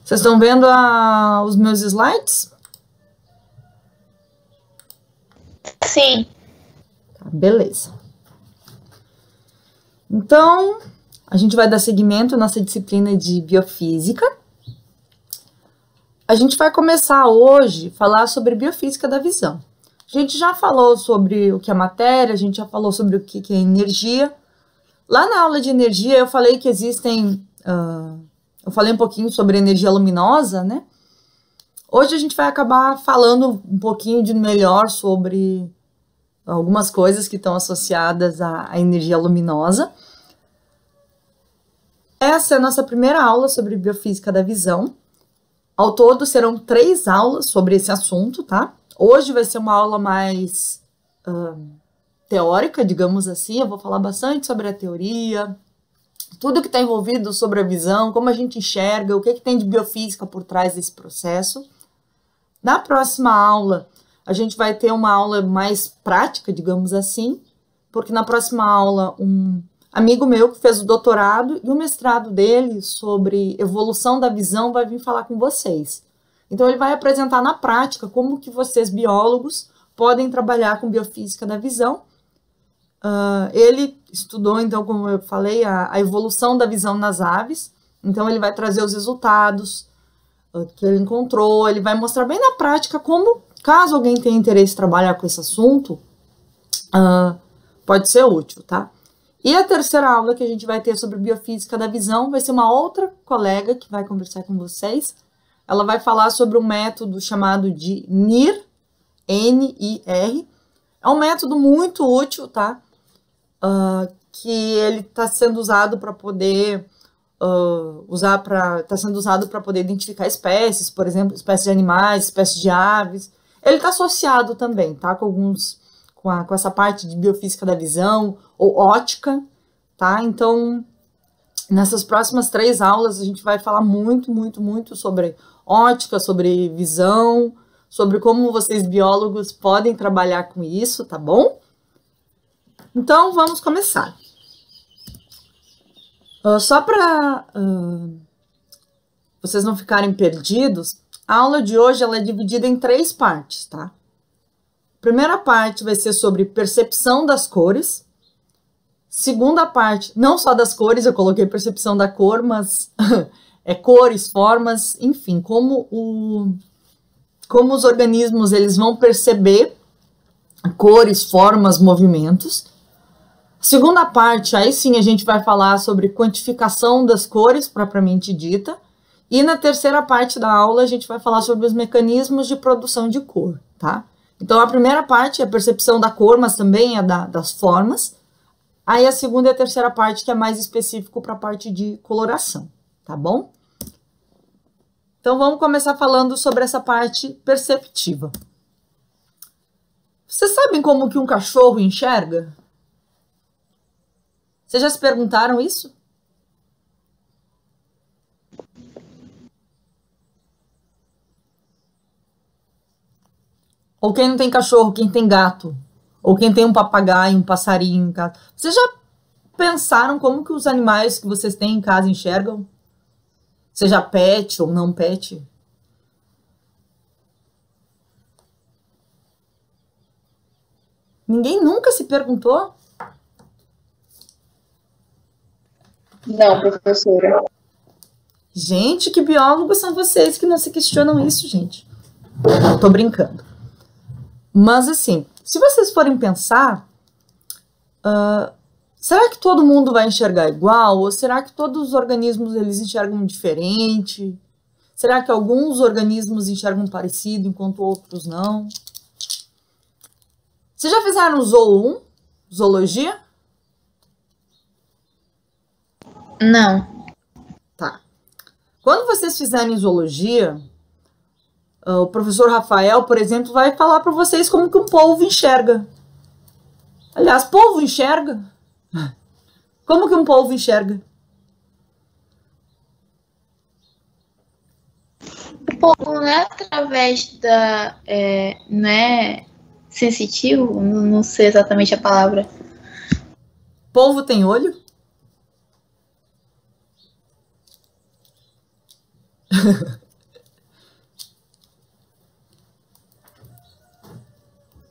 Vocês estão vendo os meus slides? Sim. Tá, beleza. Então, a gente vai dar seguimento à nossa disciplina de biofísica. A gente vai começar hoje a falar sobre biofísica da visão. A gente já falou sobre o que é matéria, a gente já falou sobre o que é energia. Lá na aula de energia eu falei que existem... eu falei um pouquinho sobre energia luminosa, né? Hoje a gente vai acabar falando um pouquinho melhor sobre algumas coisas que estão associadas à energia luminosa. Essa é a nossa primeira aula sobre biofísica da visão. Ao todo serão 3 aulas sobre esse assunto, tá? Hoje vai ser uma aula mais teórica, digamos assim. Eu vou falar bastante sobre a teoria, tudo que está envolvido sobre a visão, como a gente enxerga, o que tem de biofísica por trás desse processo. Na próxima aula, a gente vai ter uma aula mais prática, digamos assim, porque na próxima aula, um amigo meu que fez o doutorado e o mestrado dele sobre evolução da visão vai vir falar com vocês. Então, ele vai apresentar na prática como que vocês, biólogos, podem trabalhar com biofísica da visão. Ele estudou, então, como eu falei, a evolução da visão nas aves. Então, ele vai trazer os resultados que ele encontrou. Ele vai mostrar bem na prática como, caso alguém tenha interesse em trabalhar com esse assunto, pode ser útil, tá? E a terceira aula que a gente vai ter sobre biofísica da visão vai ser uma outra colega que vai conversar com vocês. Ela vai falar sobre um método chamado de NIR, N-I-R. É um método muito útil, tá? Que ele está sendo usado para poder identificar espécies, por exemplo, espécies de animais, espécies de aves. Ele está associado também, tá? Com essa parte de biofísica da visão ou ótica, tá? Então, nessas próximas 3 aulas a gente vai falar muito, muito, muito sobre ótica, sobre visão, sobre como vocês biólogos podem trabalhar com isso, tá bom? Então, vamos começar. Só para vocês não ficarem perdidos, a aula de hoje ela é dividida em 3 partes, tá? A primeira parte vai ser sobre percepção das cores. Segunda parte, não só das cores, eu coloquei percepção da cor, mas cores, formas, enfim, como os organismos eles vão perceber cores, formas, movimentos. Segunda parte, aí sim a gente vai falar sobre quantificação das cores propriamente dita. E na terceira parte da aula a gente vai falar sobre os mecanismos de produção de cor, tá? Então a primeira parte é a percepção da cor, mas também é das formas. Aí a segunda e a terceira parte que é mais específico para a parte de coloração, tá bom? Então vamos começar falando sobre essa parte perceptiva. Vocês sabem como que um cachorro enxerga? Vocês já se perguntaram isso? Ou quem não tem cachorro, quem tem gato? Ou quem tem um papagaio, um passarinho em casa? Vocês já pensaram como que os animais que vocês têm em casa enxergam? Seja pet ou não pet? Ninguém nunca se perguntou? Não, professora. Gente, que biólogos são vocês que não se questionam isso, gente? Não, tô brincando. Mas, assim, se vocês forem pensar, será que todo mundo vai enxergar igual? Ou será que todos os organismos eles enxergam diferente? Será que alguns organismos enxergam parecido, enquanto outros não? Vocês já fizeram Zoo 1? Zoologia? Não. Tá. Quando vocês fizerem zoologia, o professor Rafael, por exemplo, vai falar para vocês como que um polvo enxerga. Aliás, polvo enxerga? Como que um polvo enxerga? O povo não é através da... não é sensitivo? Não sei exatamente a palavra. Polvo tem olho?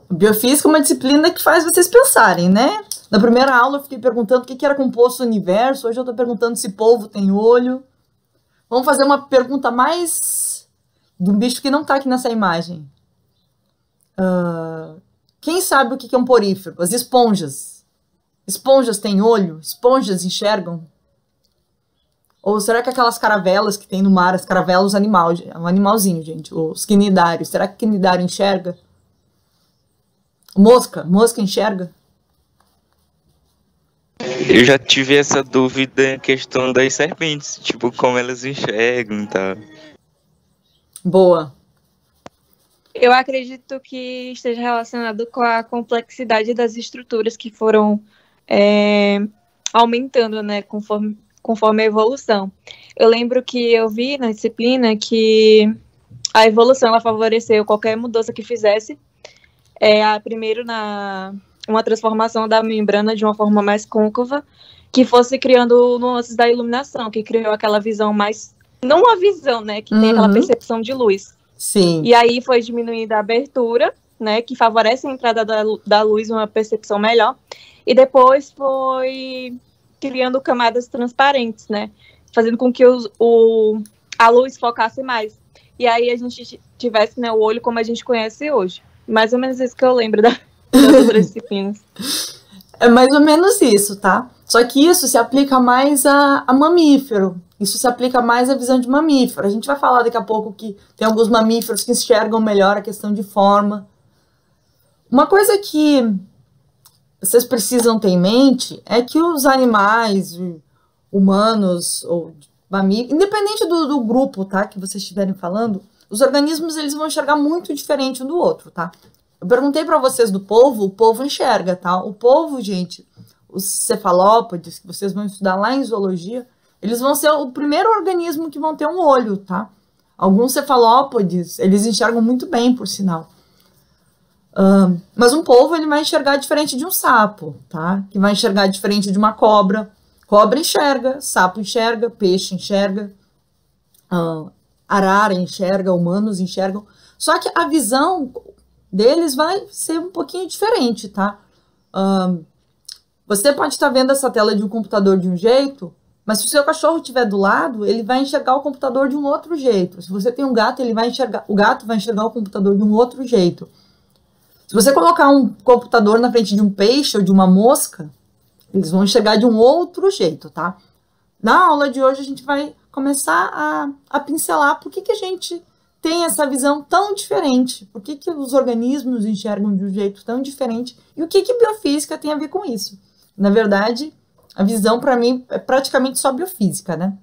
Biofísica é uma disciplina que faz vocês pensarem, né? Na primeira aula eu fiquei perguntando o que era composto do universo, hoje eu estou perguntando se polvo tem olho. Vamos fazer uma pergunta mais de um bicho que não está aqui nessa imagem. Quem sabe o que é um porífero? As esponjas. Esponjas têm olho? Esponjas enxergam? Ou será que aquelas caravelas que tem no mar, as caravelas, um animalzinho, gente, os quinidários, será que o quinidário enxerga? Mosca enxerga? Eu já tive essa dúvida em questão das serpentes, tipo, como elas enxergam e tal. Boa. Eu acredito que esteja relacionado com a complexidade das estruturas que foram aumentando, né, conforme a evolução. Eu lembro que eu vi na disciplina que a evolução ela favoreceu qualquer mudança que fizesse, primeiro uma transformação da membrana de uma forma mais côncava, que fosse criando nuances da iluminação, que criou aquela visão mais... Não uma visão, né, que tem aquela percepção de luz. Sim. E aí foi diminuindo a abertura, né, que favorece a entrada da luz, uma percepção melhor. E depois foi criando camadas transparentes, né, fazendo com que a luz focasse mais. E aí a gente tivesse, né, o olho como a gente conhece hoje. Mais ou menos isso que eu lembro das outras disciplinas. É mais ou menos isso, tá? Só que isso se aplica mais a mamífero. Isso se aplica mais à visão de mamífero. A gente vai falar daqui a pouco que tem alguns mamíferos que enxergam melhor a questão de forma. Uma coisa que vocês precisam ter em mente é que os animais, humanos ou mamíferos, independente do grupo, tá, que vocês estiverem falando, os organismos eles vão enxergar muito diferente um do outro, tá? Eu perguntei para vocês do polvo, o polvo enxerga, tá? O polvo, gente, os cefalópodes, que vocês vão estudar lá em zoologia, eles vão ser o primeiro organismo que vão ter um olho, tá? Alguns cefalópodes, eles enxergam muito bem, por sinal. Mas um polvo, ele vai enxergar diferente de um sapo, tá? Que vai enxergar diferente de uma cobra. Cobra enxerga, sapo enxerga, peixe enxerga, arara enxerga, humanos enxergam. Só que a visão deles vai ser um pouquinho diferente, tá? Você pode estar vendo essa tela de um computador de um jeito, mas se o seu cachorro estiver do lado, ele vai enxergar o computador de um outro jeito. Se você tem um gato, o gato vai enxergar o computador de um outro jeito. Se você colocar um computador na frente de um peixe ou de uma mosca, eles vão enxergar de um outro jeito, tá? Na aula de hoje a gente vai começar a pincelar por que a gente tem essa visão tão diferente, por que os organismos enxergam de um jeito tão diferente e o que biofísica tem a ver com isso. Na verdade, a visão para mim é praticamente só biofísica, né?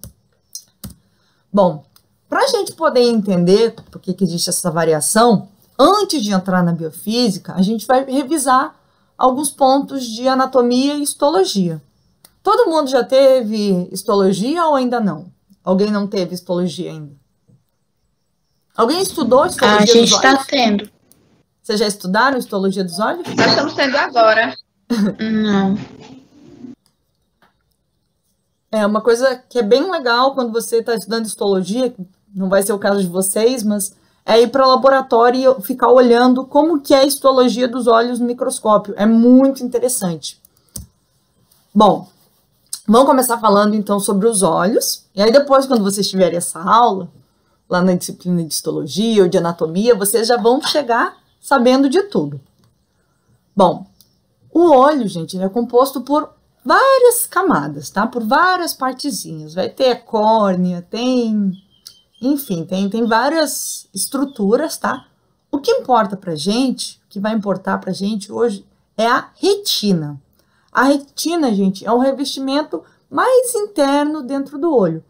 Bom, para a gente poder entender por que existe essa variação, antes de entrar na biofísica, a gente vai revisar alguns pontos de anatomia e histologia. Todo mundo já teve histologia ou ainda não? Alguém não teve histologia ainda? Alguém estudou histologia dos olhos? A gente está tendo. Vocês já estudaram histologia dos olhos? Nós estamos tendo agora. Não. É uma coisa que é bem legal quando você está estudando histologia, não vai ser o caso de vocês, mas é ir para o laboratório e ficar olhando como que é a histologia dos olhos no microscópio. É muito interessante. Bom, vamos começar falando então sobre os olhos. E aí depois, quando vocês tiverem essa aula, lá na disciplina de histologia ou de anatomia, vocês já vão chegar sabendo de tudo. Bom, o olho, gente, ele é composto por várias camadas, tá? Por várias partezinhas. Vai ter a córnea, enfim, tem várias estruturas, tá? O que importa pra gente, o que vai importar pra gente hoje é a retina. A retina, gente, é um revestimento mais interno dentro do olho.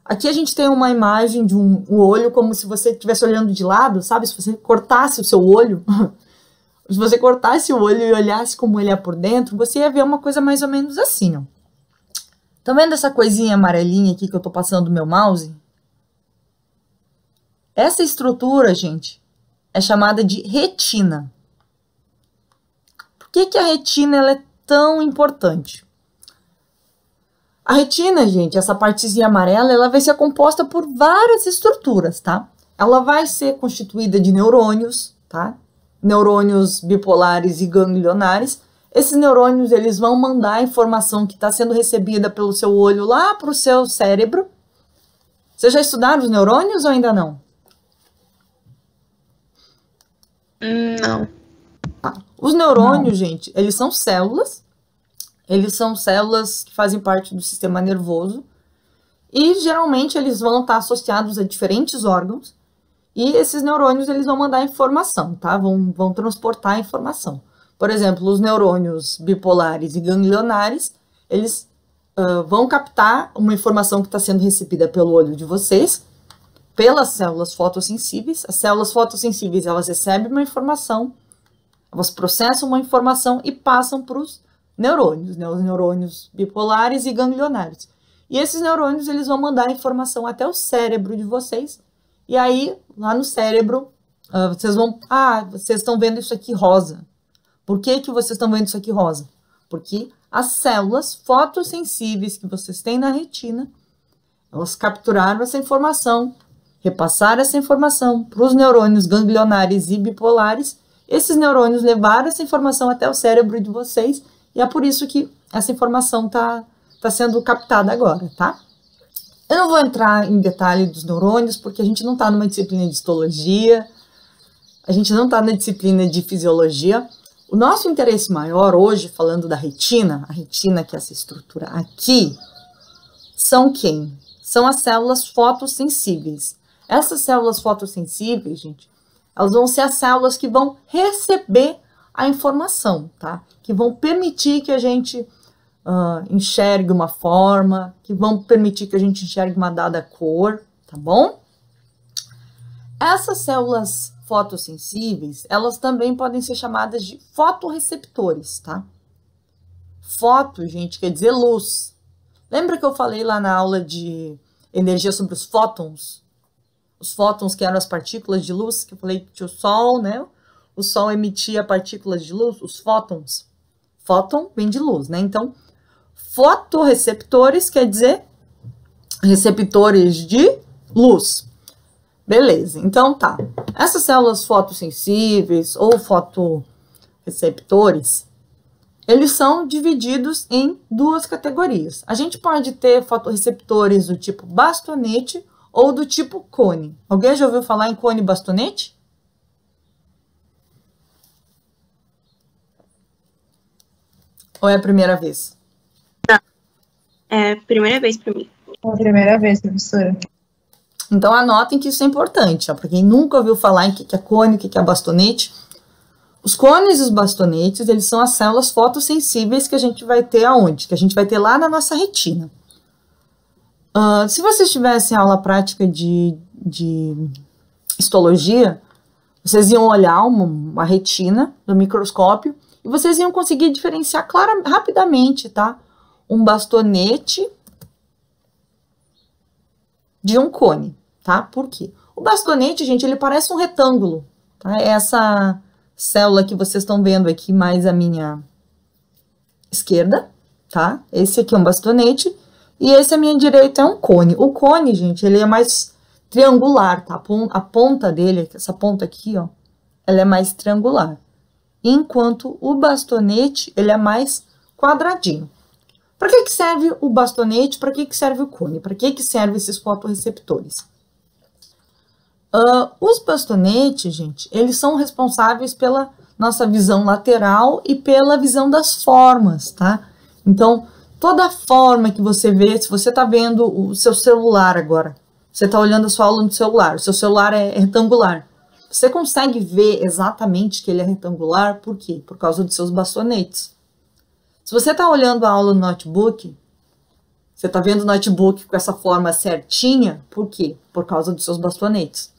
Aqui a gente tem uma imagem de um olho como se você estivesse olhando de lado, sabe? Se você cortasse o seu olho, se você cortasse o olho e olhasse como ele é por dentro, você ia ver uma coisa mais ou menos assim, ó. Tá vendo essa coisinha amarelinha aqui que eu tô passando do meu mouse? Essa estrutura, gente, é chamada de retina. Por que a retina ela é tão importante? A retina, gente, essa partezinha amarela, ela vai ser composta por várias estruturas, tá? Ela vai ser constituída de neurônios, tá? Neurônios bipolares e ganglionares. Esses neurônios, eles vão mandar a informação que está sendo recebida pelo seu olho lá para o seu cérebro. Vocês já estudaram os neurônios ou ainda não? Não. Os neurônios, gente, eles são células que fazem parte do sistema nervoso e geralmente eles vão estar associados a diferentes órgãos e esses neurônios eles vão mandar informação, tá? Vão transportar a informação. Por exemplo, os neurônios bipolares e ganglionares, eles vão captar uma informação que está sendo recebida pelo olho de vocês, pelas células fotossensíveis. As células fotossensíveis, elas recebem uma informação, elas processam uma informação e passam para os neurônios, né? Os neurônios bipolares e ganglionares. E esses neurônios, eles vão mandar a informação até o cérebro de vocês. E aí, lá no cérebro, vocês estão vendo isso aqui rosa. Por que que vocês estão vendo isso aqui rosa? Porque as células fotossensíveis que vocês têm na retina, elas capturaram essa informação, repassaram essa informação para os neurônios ganglionares e bipolares. Esses neurônios levaram essa informação até o cérebro de vocês e é por isso que essa informação tá sendo captada agora, tá? Eu não vou entrar em detalhe dos neurônios porque a gente não está numa disciplina de histologia, a gente não está na disciplina de fisiologia. O nosso interesse maior hoje, falando da retina, a retina que é essa estrutura aqui, são quem? São as células fotossensíveis. Essas células fotossensíveis, gente, elas vão ser as células que vão receber a informação, tá? Que vão permitir que a gente enxergue uma forma, que vão permitir que a gente enxergue uma dada cor, tá bom? Essas células fotossensíveis, elas também podem ser chamadas de fotorreceptores, tá? Foto, gente, quer dizer luz. Lembra que eu falei lá na aula de energia sobre os fótons? Os fótons que eram as partículas de luz, que eu falei que tinha o Sol, né? O Sol emitia partículas de luz, os fótons. Fóton vem de luz, né? Então, fotorreceptores quer dizer receptores de luz. Beleza, então tá. Essas células fotossensíveis ou fotorreceptores, eles são divididos em duas categorias. A gente pode ter fotorreceptores do tipo bastonete ou do tipo cone. Alguém já ouviu falar em cone bastonete? Ou é a primeira vez? É a primeira vez para mim. É a primeira vez, professora. Então anotem que isso é importante, para quem nunca ouviu falar em que é cone, o que é bastonete. Os cones e os bastonetes, eles são as células fotossensíveis que a gente vai ter aonde? Que a gente vai ter lá na nossa retina. Se vocês tivessem aula prática de histologia, vocês iam olhar uma retina no microscópio e vocês iam conseguir diferenciar rapidamente, tá? Um bastonete de um cone, tá? Por quê? O bastonete, gente, ele parece um retângulo, tá? É essa célula que vocês estão vendo aqui mais à minha esquerda, tá? Esse aqui é um bastonete e esse à minha direita é um cone. O cone, gente, ele é mais triangular, tá? A ponta dele, essa ponta aqui, ó, ela é mais triangular. Enquanto o bastonete, ele é mais quadradinho. Para que serve o bastonete? Para que serve o cone? Para que servem esses fotorreceptores? Os bastonetes, gente, eles são responsáveis pela nossa visão lateral e pela visão das formas, tá? Então, toda forma que você vê, se você está vendo o seu celular agora, você está olhando a sua aula no celular, o seu celular é retangular. Você consegue ver exatamente que ele é retangular, por quê? Por causa dos seus bastonetes. Se você está olhando a aula no notebook, você está vendo o notebook com essa forma certinha, por quê? Por causa dos seus bastonetes.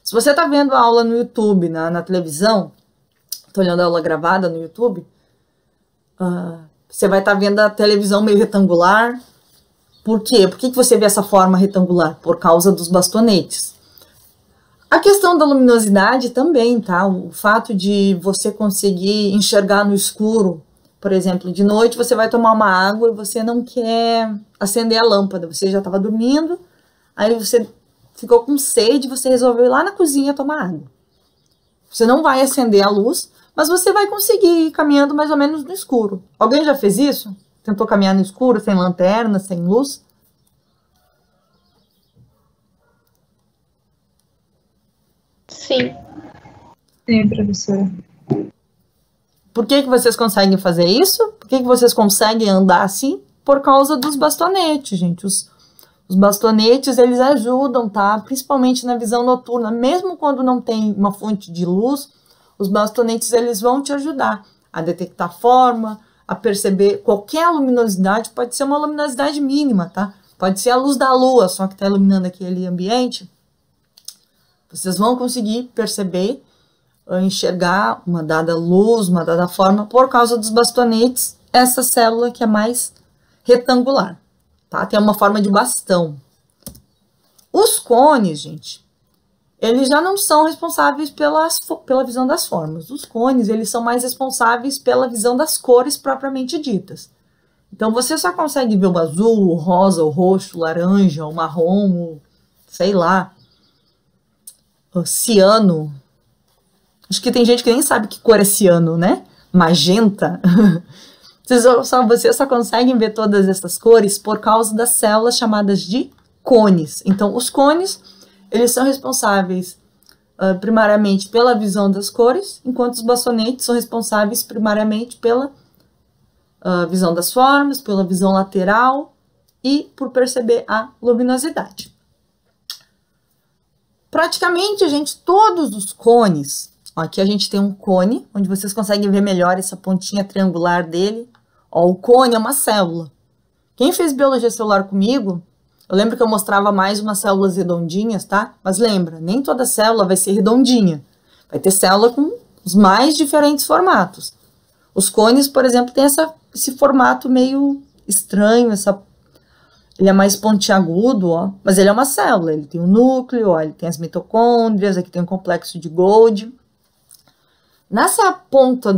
Se você está vendo a aula no YouTube, na televisão, está olhando a aula gravada no YouTube, você vai estar vendo a televisão meio retangular. Por quê? Por que você vê essa forma retangular? Por causa dos bastonetes. A questão da luminosidade também, tá? O fato de você conseguir enxergar no escuro por exemplo, de noite você vai tomar uma água e você não quer acender a lâmpada, você já estava dormindo, aí você ficou com sede, você resolveu ir lá na cozinha tomar água. Você não vai acender a luz, mas você vai conseguir ir caminhando mais ou menos no escuro. Alguém já fez isso? Tentou caminhar no escuro, sem lanterna, sem luz? Sim. Sim, professora. Por que vocês conseguem fazer isso? Por que vocês conseguem andar assim? Por causa dos bastonetes, gente. Os bastonetes, eles ajudam, tá? Principalmente na visão noturna. Mesmo quando não tem uma fonte de luz, os bastonetes, eles vão te ajudar a detectar forma, a perceber qualquer luminosidade. Pode ser uma luminosidade mínima, tá? Pode ser a luz da lua, só que tá iluminando aquele ambiente. Vocês vão conseguir perceber, enxergar uma dada luz, uma dada forma, por causa dos bastonetes, essa célula que é mais retangular, tá? Tem uma forma de bastão. Os cones, gente, eles já não são responsáveis pela visão das formas. Os cones, eles são mais responsáveis pela visão das cores propriamente ditas. Então, você só consegue ver o azul, o rosa, o roxo, o laranja, o marrom, o, sei lá, o ciano. Acho que tem gente que nem sabe que cor é ciano, né? Magenta. Vocês só conseguem ver todas essas cores por causa das células chamadas de cones. Então, os cones, eles são responsáveis primariamente pela visão das cores, enquanto os bastonetes são responsáveis primariamente pela visão das formas, pela visão lateral e por perceber a luminosidade. Praticamente, gente, todos os cones, ó, aqui a gente tem um cone, onde vocês conseguem ver melhor essa pontinha triangular dele. Ó, o cone é uma célula. Quem fez biologia celular comigo, eu lembro que eu mostrava mais umas células redondinhas, tá? Mas lembra, nem toda célula vai ser redondinha. Vai ter célula com os mais diferentes formatos. Os cones, por exemplo, tem esse formato meio estranho, ele é mais pontiagudo, ó, mas ele é uma célula, ele tem o núcleo, ó, ele tem as mitocôndrias, aqui tem o complexo de Golgi. Nessa ponta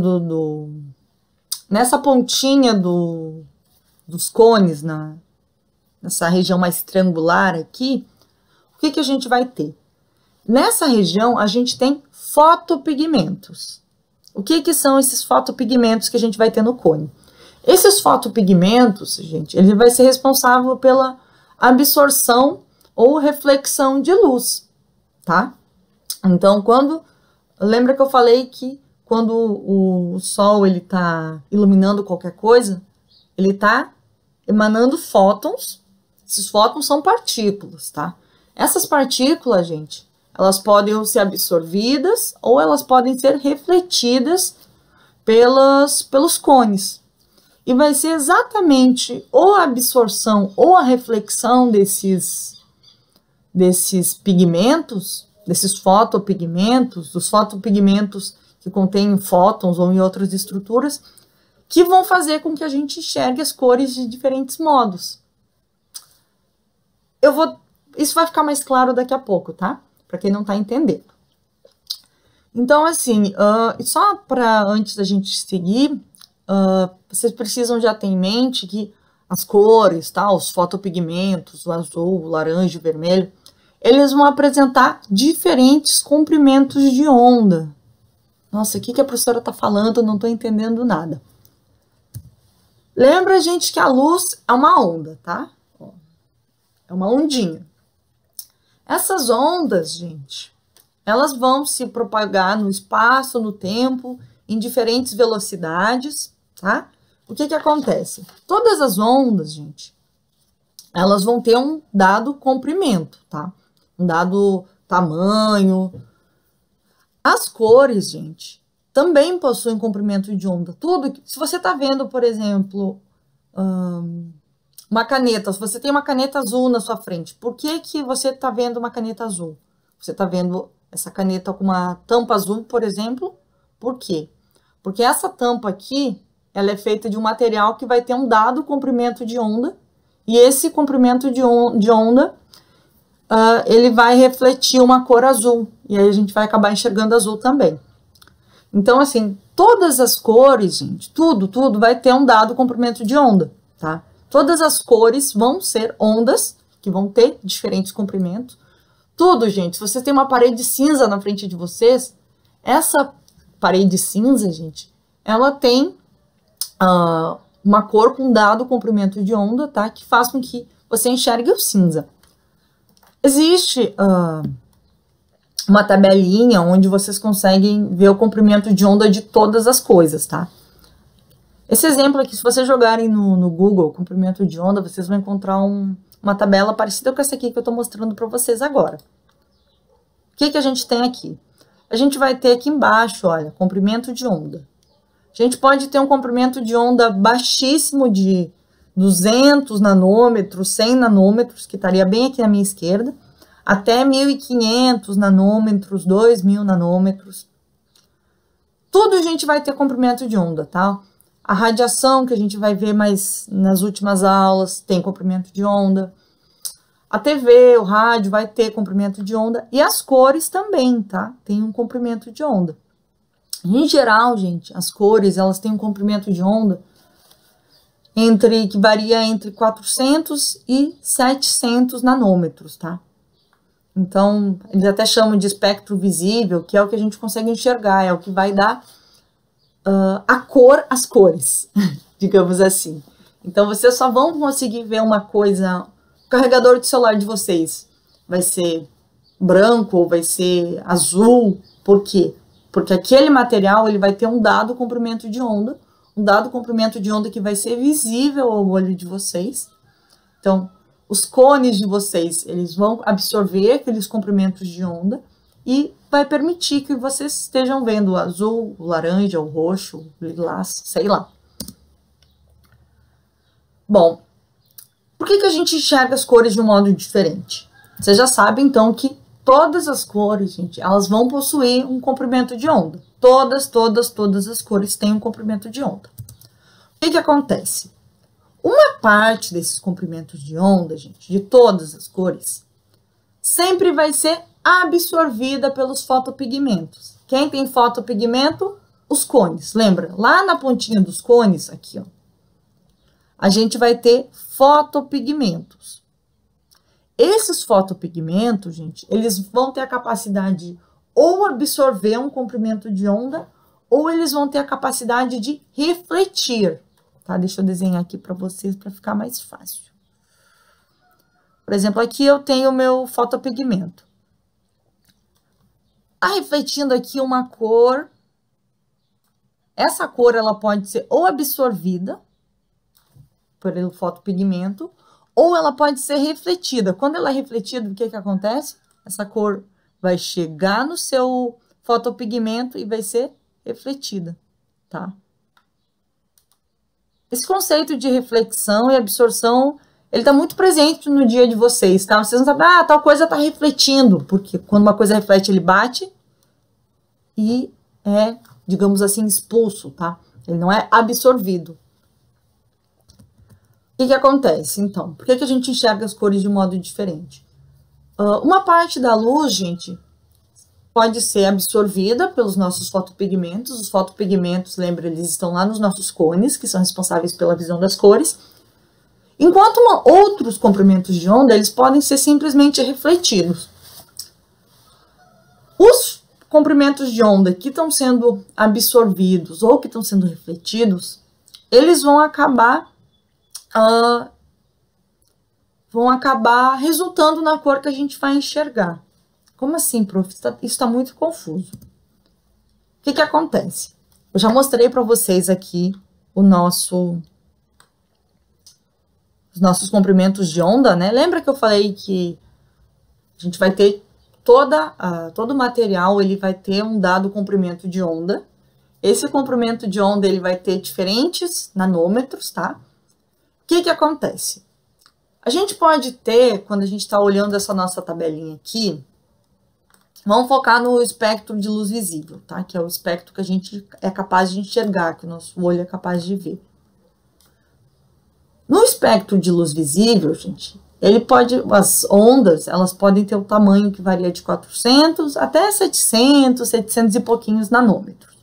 nessa pontinha dos cones, nessa região mais triangular aqui, o que a gente vai ter? Nessa região, a gente tem fotopigmentos. O que são esses fotopigmentos que a gente vai ter no cone? Esses fotopigmentos, gente, ele vai ser responsável pela absorção ou reflexão de luz, tá? Então, lembra que eu falei que quando o sol, ele tá iluminando qualquer coisa, ele tá emanando fótons. Esses fótons são partículas, tá? Essas partículas, gente, elas podem ser absorvidas ou elas podem ser refletidas pelos cones. E vai ser exatamente ou a absorção ou a reflexão desses pigmentos, desses fotopigmentos, dos fotopigmentos que contêm fótons ou em outras estruturas, que vão fazer com que a gente enxergue as cores de diferentes modos. Isso vai ficar mais claro daqui a pouco, tá? Para quem não tá entendendo. Então, assim, só para antes da gente seguir, vocês precisam já ter em mente que as cores, tá? Os fotopigmentos, o azul, o laranja, o vermelho, eles vão apresentar diferentes comprimentos de onda. Nossa, o que a professora está falando? Eu não estou entendendo nada. Lembra, gente, que a luz é uma onda, tá? É uma ondinha. Essas ondas, gente, elas vão se propagar no espaço, no tempo, em diferentes velocidades, tá? O que acontece? Todas as ondas, gente, elas vão ter um dado comprimento, tá? Um dado tamanho. As cores, gente, também possuem comprimento de onda. Se você tá vendo, por exemplo, uma caneta, se você tem uma caneta azul na sua frente, por que você tá vendo uma caneta azul? Você tá vendo essa caneta com uma tampa azul, por exemplo, por quê? Porque essa tampa aqui, ela é feita de um material que vai ter um dado comprimento de onda, e esse comprimento de onda, ele vai refletir uma cor azul, e aí a gente vai acabar enxergando azul também. Então, assim, todas as cores, gente, tudo vai ter um dado comprimento de onda, tá? Todas as cores vão ser ondas, que vão ter diferentes comprimentos. Tudo, gente, se você tem uma parede cinza na frente de vocês, essa parede cinza, gente, ela tem uma cor com dado comprimento de onda, tá? Que faz com que você enxergue o cinza. Existe uma tabelinha onde vocês conseguem ver o comprimento de onda de todas as coisas, tá? Esse exemplo aqui, se vocês jogarem no Google, comprimento de onda, vocês vão encontrar uma tabela parecida com essa aqui que eu tô mostrando para vocês agora. O que a gente tem aqui? A gente vai ter aqui embaixo, olha, comprimento de onda. A gente pode ter um comprimento de onda baixíssimo de 200 nanômetros, 100 nanômetros, que estaria bem aqui à minha esquerda, até 1.500 nanômetros, 2.000 nanômetros. Tudo a gente vai ter comprimento de onda, tá? A radiação, que a gente vai ver mais nas últimas aulas, tem comprimento de onda. A TV, o rádio, vai ter comprimento de onda. E as cores também, tá? Tem um comprimento de onda. Em geral, gente, as cores, elas têm um comprimento de onda que varia entre 400 e 700 nanômetros, tá? Então, eles até chamam de espectro visível, que é o que a gente consegue enxergar, é o que vai dar a cor às cores, digamos assim. Então, vocês só vão conseguir ver uma coisa, o carregador de celular de vocês vai ser branco ou vai ser azul, por quê? Porque aquele material, ele vai ter um dado comprimento de onda, que vai ser visível ao olho de vocês. Então, os cones de vocês, eles vão absorver aqueles comprimentos de onda e vai permitir que vocês estejam vendo o azul, o laranja, o roxo, o lilás, sei lá. Bom, por que a gente enxerga as cores de um modo diferente? Você já sabe, então, que todas as cores, gente, elas vão possuir um comprimento de onda. Todas as cores têm um comprimento de onda. O que acontece? Uma parte desses comprimentos de onda, gente, de todas as cores, sempre vai ser absorvida pelos fotopigmentos. Quem tem fotopigmento? Os cones. Lembra? Lá na pontinha dos cones, aqui, ó, a gente vai ter fotopigmentos. Esses fotopigmentos, gente, eles vão ter a capacidade de ou absorver um comprimento de onda, ou eles vão ter a capacidade de refletir. Tá? Deixa eu desenhar aqui para vocês para ficar mais fácil. Por exemplo, aqui eu tenho o meu fotopigmento. Tá refletindo aqui uma cor. Essa cor, ela pode ser ou absorvida pelo fotopigmento, ou ela pode ser refletida. Quando ela é refletida, o que acontece? Essa cor vai chegar no seu fotopigmento e vai ser refletida, tá? Esse conceito de reflexão e absorção, ele tá muito presente no dia de vocês, tá? Vocês não sabem, tal coisa tá refletindo, porque quando uma coisa reflete, ele bate e é, digamos assim, expulso, tá? Ele não é absorvido. O que acontece, então? Por que a gente enxerga as cores de um modo diferente? Uma parte da luz, gente, pode ser absorvida pelos nossos fotopigmentos. Os fotopigmentos, lembra, eles estão lá nos nossos cones, que são responsáveis pela visão das cores. Enquanto outros comprimentos de onda, eles podem ser simplesmente refletidos. Os comprimentos de onda que estão sendo absorvidos ou que estão sendo refletidos, eles vão acabar resultando na cor que a gente vai enxergar. Como assim, prof? Isso está muito confuso. O que acontece? Eu já mostrei para vocês aqui os nossos comprimentos de onda, né? Lembra que eu falei que a gente vai ter todo o material, ele vai ter um dado comprimento de onda. Esse comprimento de onda, ele vai ter diferentes nanômetros, tá? O que acontece? A gente pode ter, quando a gente está olhando essa nossa tabelinha aqui, vamos focar no espectro de luz visível, tá? Que é o espectro que a gente é capaz de enxergar, que o nosso olho é capaz de ver. No espectro de luz visível, gente, as ondas, elas podem ter o tamanho que varia de 400 até 700 e pouquinhos nanômetros.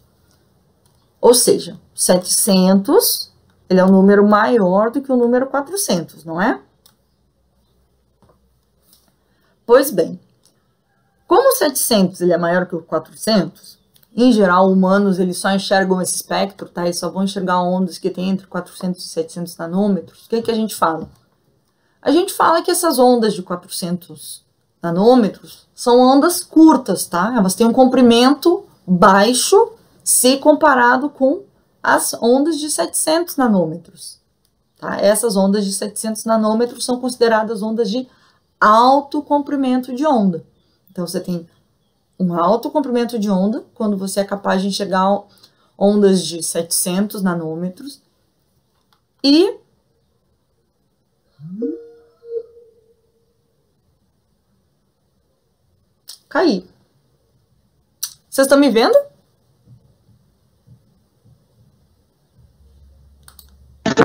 Ou seja, 700, ele é um número maior do que o número 400, não é? Pois bem, como o 700 ele é maior que o 400, em geral, humanos eles só enxergam esse espectro, tá? Eles só vão enxergar ondas que tem entre 400 e 700 nanômetros. O que que a gente fala? A gente fala que essas ondas de 400 nanômetros são ondas curtas, tá? Elas têm um comprimento baixo se comparado com as ondas de 700 nanômetros. Tá? Essas ondas de 700 nanômetros são consideradas ondas de alto comprimento de onda. Então, você tem um alto comprimento de onda quando você é capaz de enxergar ondas de 700 nanômetros e cair. Vocês estão me vendo?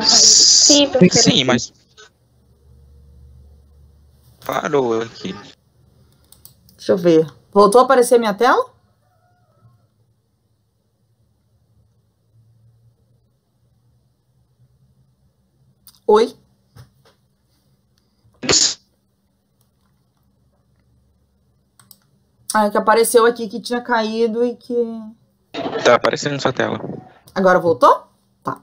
Sim, professora. Sim, mas parou aqui. Deixa eu ver. Voltou a aparecer minha tela? Oi? Ah, é que apareceu aqui que tinha caído e que... Tá aparecendo na sua tela. Agora voltou? Tá.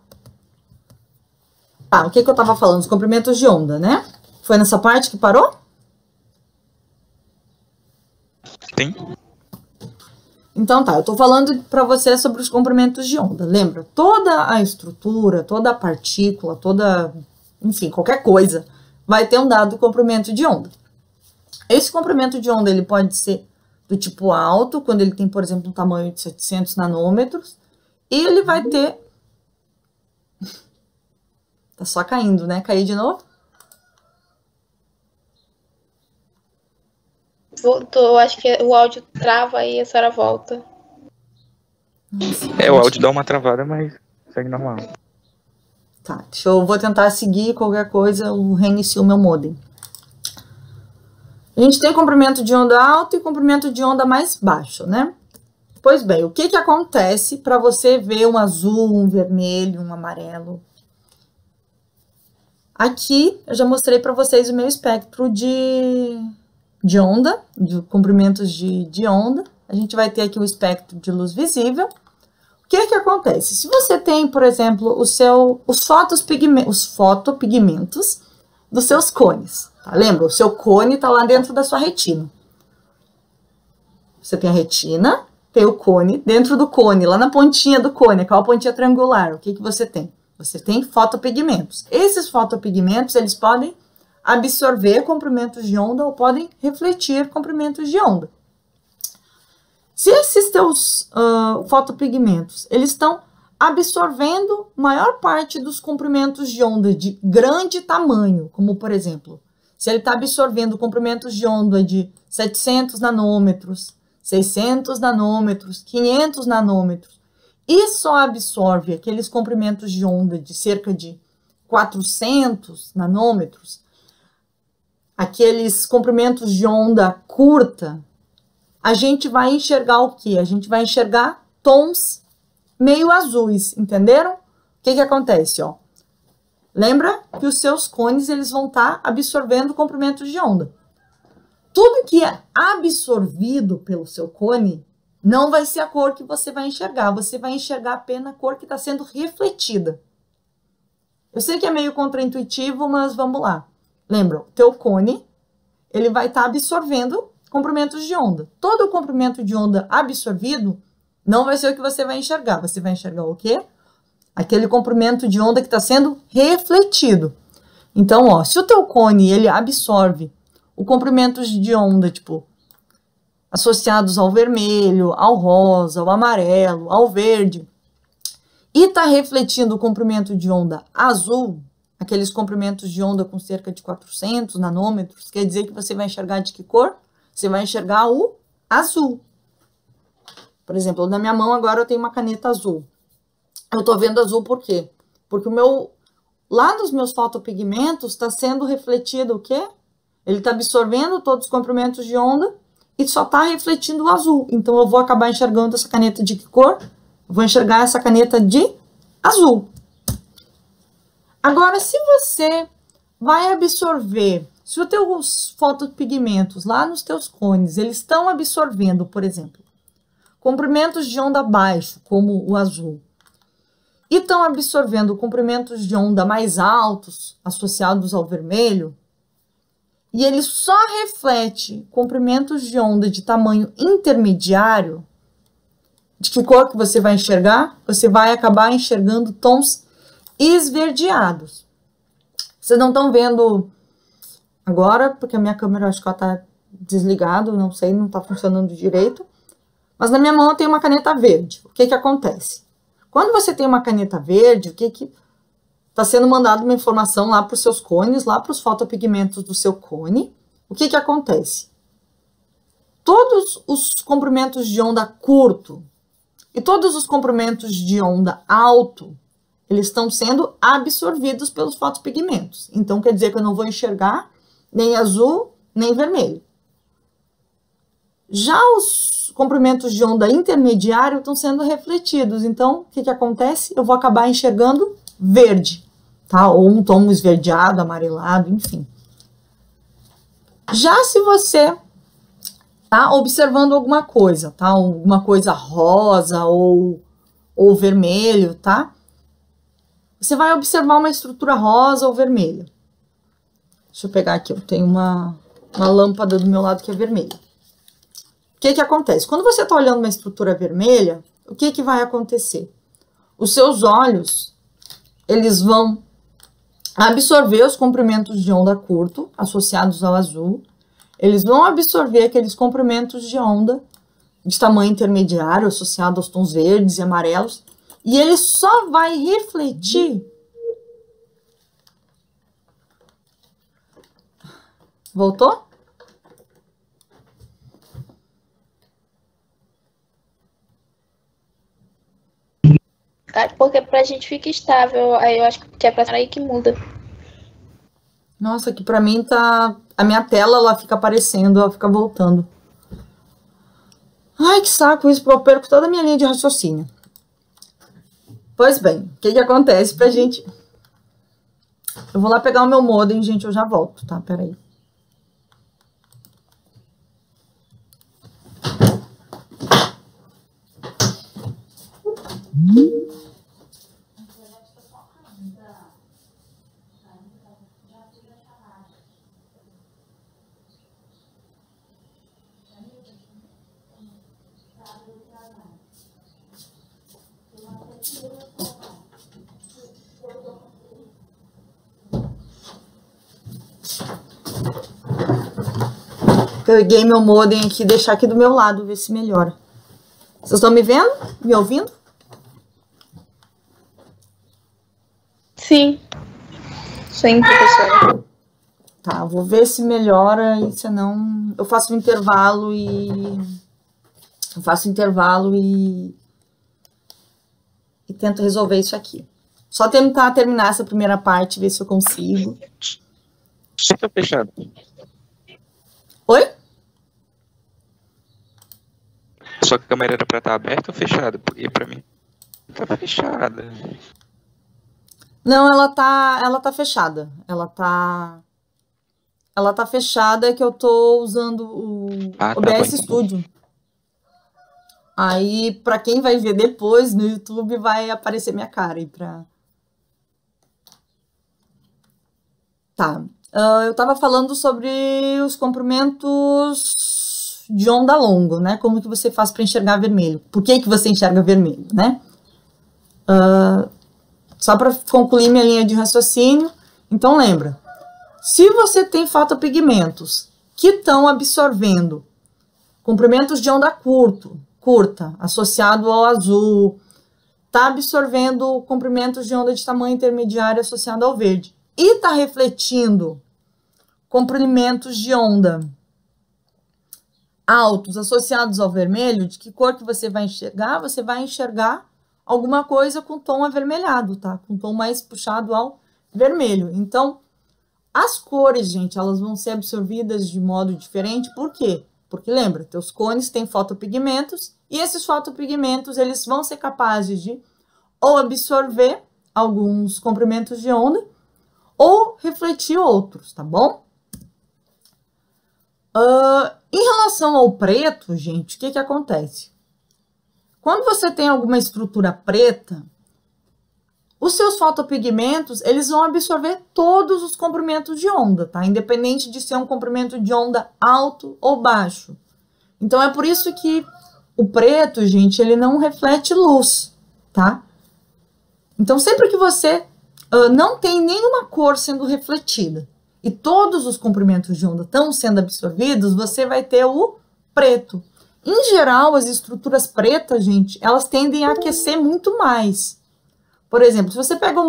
Tá, o que que eu tava falando? Os comprimentos de onda, né? Foi nessa parte que parou? Tem? Então tá, eu tô falando para você sobre os comprimentos de onda. Lembra? Toda a estrutura, toda a partícula, toda, enfim, qualquer coisa vai ter um dado comprimento de onda. Esse comprimento de onda ele pode ser do tipo alto, quando ele tem, por exemplo, um tamanho de 700 nanômetros, e ele vai ter... Tá só caindo, né? Cair de novo? Voltou, acho que o áudio trava e a senhora volta. É, o áudio dá uma travada, mas segue normal. Tá, vou tentar seguir qualquer coisa, eu reinicio o meu modem. A gente tem comprimento de onda alto e comprimento de onda mais baixo, né? Pois bem, o que que acontece para você ver um azul, um vermelho, um amarelo? Aqui eu já mostrei para vocês o meu espectro de onda, de comprimentos de onda. A gente vai ter aqui o espectro de luz visível. O que que acontece? Se você tem, por exemplo, os fotopigmentos dos seus cones, tá? Lembra? O seu cone está lá dentro da sua retina. Você tem a retina, tem o cone, dentro do cone, lá na pontinha do cone, aquela pontinha triangular, o que que você tem? Você tem fotopigmentos. Esses fotopigmentos, eles podem absorver comprimentos de onda ou podem refletir comprimentos de onda. Se esses teus fotopigmentos, eles estão absorvendo maior parte dos comprimentos de onda de grande tamanho, como por exemplo, se ele está absorvendo comprimentos de onda de 700 nanômetros, 600 nanômetros, 500 nanômetros, e só absorve aqueles comprimentos de onda de cerca de 400 nanômetros, aqueles comprimentos de onda curta, a gente vai enxergar o quê? A gente vai enxergar tons meio azuis, entenderam? O que que acontece, ó? Lembra que os seus cones, eles vão estar absorvendo comprimentos de onda. Tudo que é absorvido pelo seu cone não vai ser a cor que você vai enxergar. Você vai enxergar apenas a cor que está sendo refletida. Eu sei que é meio contraintuitivo, mas vamos lá. Lembra, o teu cone, ele vai estar absorvendo comprimentos de onda. Todo o comprimento de onda absorvido não vai ser o que você vai enxergar. Você vai enxergar o quê? Aquele comprimento de onda que está sendo refletido. Então, ó, se o teu cone, ele absorve o comprimento de onda, tipo, associados ao vermelho, ao rosa, ao amarelo, ao verde, e está refletindo o comprimento de onda azul, aqueles comprimentos de onda com cerca de 400 nanômetros, quer dizer que você vai enxergar de que cor? Você vai enxergar o azul. Por exemplo, na minha mão agora eu tenho uma caneta azul. Eu tô vendo azul por quê? Porque lá nos meus fotopigmentos está sendo refletido o quê? Ele está absorvendo todos os comprimentos de onda e só está refletindo o azul. Então eu vou acabar enxergando essa caneta de que cor? Eu vou enxergar essa caneta de azul. Agora, se você vai absorver, se os teus fotopigmentos lá nos teus cones, eles estão absorvendo, por exemplo, comprimentos de onda baixo, como o azul, e estão absorvendo comprimentos de onda mais altos, associados ao vermelho, e ele só reflete comprimentos de onda de tamanho intermediário, de que cor que você vai enxergar? Você vai acabar enxergando tons esverdeados. Vocês não estão vendo agora, porque a minha câmera acho que ela está desligada, não sei, não está funcionando direito. Mas na minha mão eu tenho uma caneta verde. O que que acontece? Quando você tem uma caneta verde, o que que está sendo mandado uma informação lá para os seus cones, lá para os fotopigmentos do seu cone. O que que acontece? Todos os comprimentos de onda curto e todos os comprimentos de onda alto, eles estão sendo absorvidos pelos fotopigmentos. Então, quer dizer que eu não vou enxergar nem azul, nem vermelho. Já os comprimentos de onda intermediário estão sendo refletidos. Então, o que que acontece? Eu vou acabar enxergando verde, tá? Ou um tom esverdeado, amarelado, enfim. Já se você tá observando alguma coisa, tá? Alguma coisa rosa ou vermelho, tá? Você vai observar uma estrutura rosa ou vermelha. Deixa eu pegar aqui, eu tenho uma lâmpada do meu lado que é vermelha. O que que acontece? Quando você está olhando uma estrutura vermelha, o que que vai acontecer? Os seus olhos, eles vão absorver os comprimentos de onda curto, associados ao azul. Eles vão absorver aqueles comprimentos de onda de tamanho intermediário, associado aos tons verdes e amarelos. E ele só vai refletir. Voltou? Porque pra gente fica estável, aí eu acho que é pra aí que muda. Nossa, aqui pra mim tá... A minha tela, ela fica aparecendo, ela fica voltando. Ai, que saco isso, eu perco toda a minha linha de raciocínio. Pois bem, o que que acontece pra gente... Eu vou lá pegar o meu modem, gente, eu já volto, tá? Peraí. Peguei meu modem aqui, deixar aqui do meu lado, ver se melhora. Vocês estão me vendo? Me ouvindo? Sim. Sim, professora. Tá, vou ver se melhora e senão eu faço um intervalo e... E tento resolver isso aqui. Só tentar terminar essa primeira parte, ver se eu consigo. Tá fechado. Oi? Sua câmera era pra estar aberta ou fechada? Porque pra mim tá fechada. Não, ela tá fechada. Ela tá fechada, que eu tô usando o OBS Studio. Aí, pra quem vai ver depois no YouTube, vai aparecer minha cara aí pra... Tá. Eu tava falando sobre os comprimentos de onda longa, né? Como que você faz para enxergar vermelho? Por que que você enxerga vermelho, né? Só para concluir minha linha de raciocínio. Então, lembra. Se você tem fotopigmentos que estão absorvendo comprimentos de onda curta, associado ao azul, está absorvendo comprimentos de onda de tamanho intermediário associado ao verde, e está refletindo comprimentos de onda altos associados ao vermelho, de que cor que você vai enxergar? Você vai enxergar alguma coisa com tom avermelhado, tá? Com tom mais puxado ao vermelho. Então, as cores, gente, elas vão ser absorvidas de modo diferente. Por quê? Porque, lembra, teus cones têm fotopigmentos E esses fotopigmentos, eles vão ser capazes de ou absorver alguns comprimentos de onda ou refletir outros, tá bom? Em relação ao preto, gente, o que acontece? Quando você tem alguma estrutura preta, os seus fotopigmentos, eles vão absorver todos os comprimentos de onda, tá? Independente de ser um comprimento de onda alto ou baixo. Então, é por isso que o preto, gente, ele não reflete luz, tá? Então, sempre que você não tem nenhuma cor sendo refletida e todos os comprimentos de onda estão sendo absorvidos, você vai ter o preto. Em geral, as estruturas pretas, gente, elas tendem a aquecer muito mais. Por exemplo, se você pega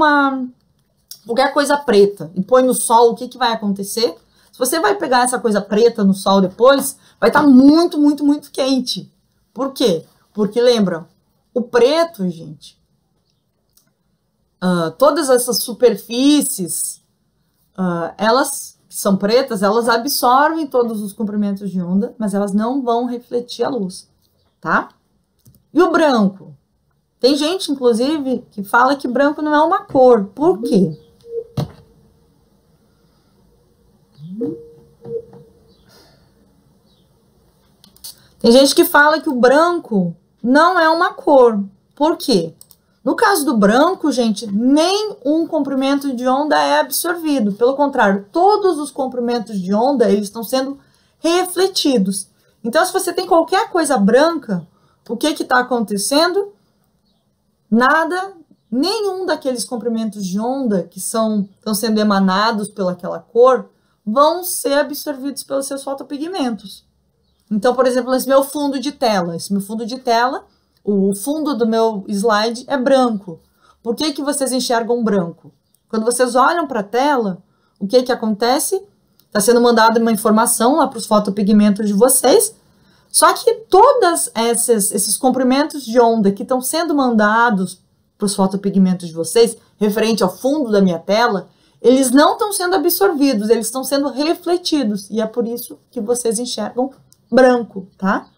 qualquer coisa preta e põe no sol, o que vai acontecer? Se você vai pegar essa coisa preta no sol depois, vai estar muito, muito, muito quente. Por quê? Porque, lembra, o preto, gente, todas essas superfícies, elas que são pretas, elas absorvem todos os comprimentos de onda, mas elas não vão refletir a luz, tá? E o branco? Tem gente, inclusive, que fala que branco não é uma cor. Por quê? Tem gente que fala que o branco não é uma cor. Por quê? No caso do branco, gente, nenhum comprimento de onda é absorvido. Pelo contrário, todos os comprimentos de onda, eles estão sendo refletidos. Então, se você tem qualquer coisa branca, o que está acontecendo? Nada, nenhum daqueles comprimentos de onda que estão sendo emanados pelaquela cor vão ser absorvidos pelos seus fotopigmentos. Então, por exemplo, esse meu fundo de tela, o fundo do meu slide é branco. Por que vocês enxergam branco? Quando vocês olham para a tela, o que acontece? Está sendo mandada uma informação lá para os fotopigmentos de vocês. Só que todos esses comprimentos de onda que estão sendo mandados para os fotopigmentos de vocês, referente ao fundo da minha tela, eles não estão sendo absorvidos, eles estão sendo refletidos. E é por isso que vocês enxergam branco, tá?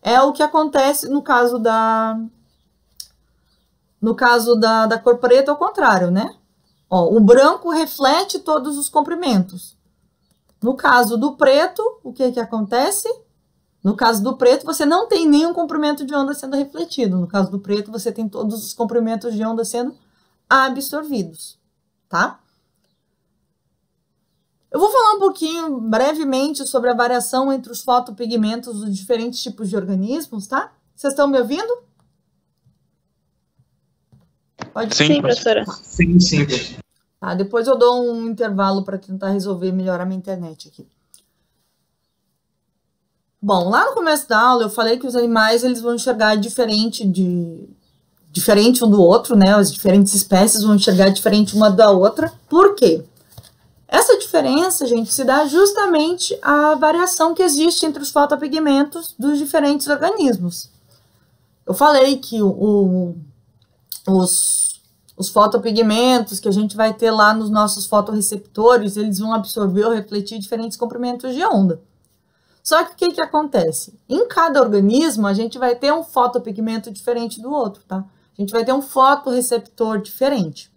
É o que acontece no caso da cor preta, ao contrário, né? Ó, o branco reflete todos os comprimentos. No caso do preto, o que acontece? No caso do preto, você não tem nenhum comprimento de onda sendo refletido. No caso do preto, você tem todos os comprimentos de onda sendo absorvidos, tá? Eu vou falar um pouquinho, brevemente, sobre a variação entre os fotopigmentos dos diferentes tipos de organismos, tá? Vocês estão me ouvindo? Pode sim, professora. Sim. Tá, depois eu dou um intervalo para tentar resolver melhor a minha internet aqui. Bom, lá no começo da aula eu falei que os animais eles vão enxergar diferente um do outro, né? As diferentes espécies vão enxergar diferente uma da outra. Por quê? Essa diferença, gente, se dá justamente à variação que existe entre os fotopigmentos dos diferentes organismos. Eu falei que os fotopigmentos que a gente vai ter lá nos nossos fotorreceptores, eles vão absorver ou refletir diferentes comprimentos de onda. Só que o que acontece? Em cada organismo, a gente vai ter um fotopigmento diferente do outro, tá? A gente vai ter um fotorreceptor diferente.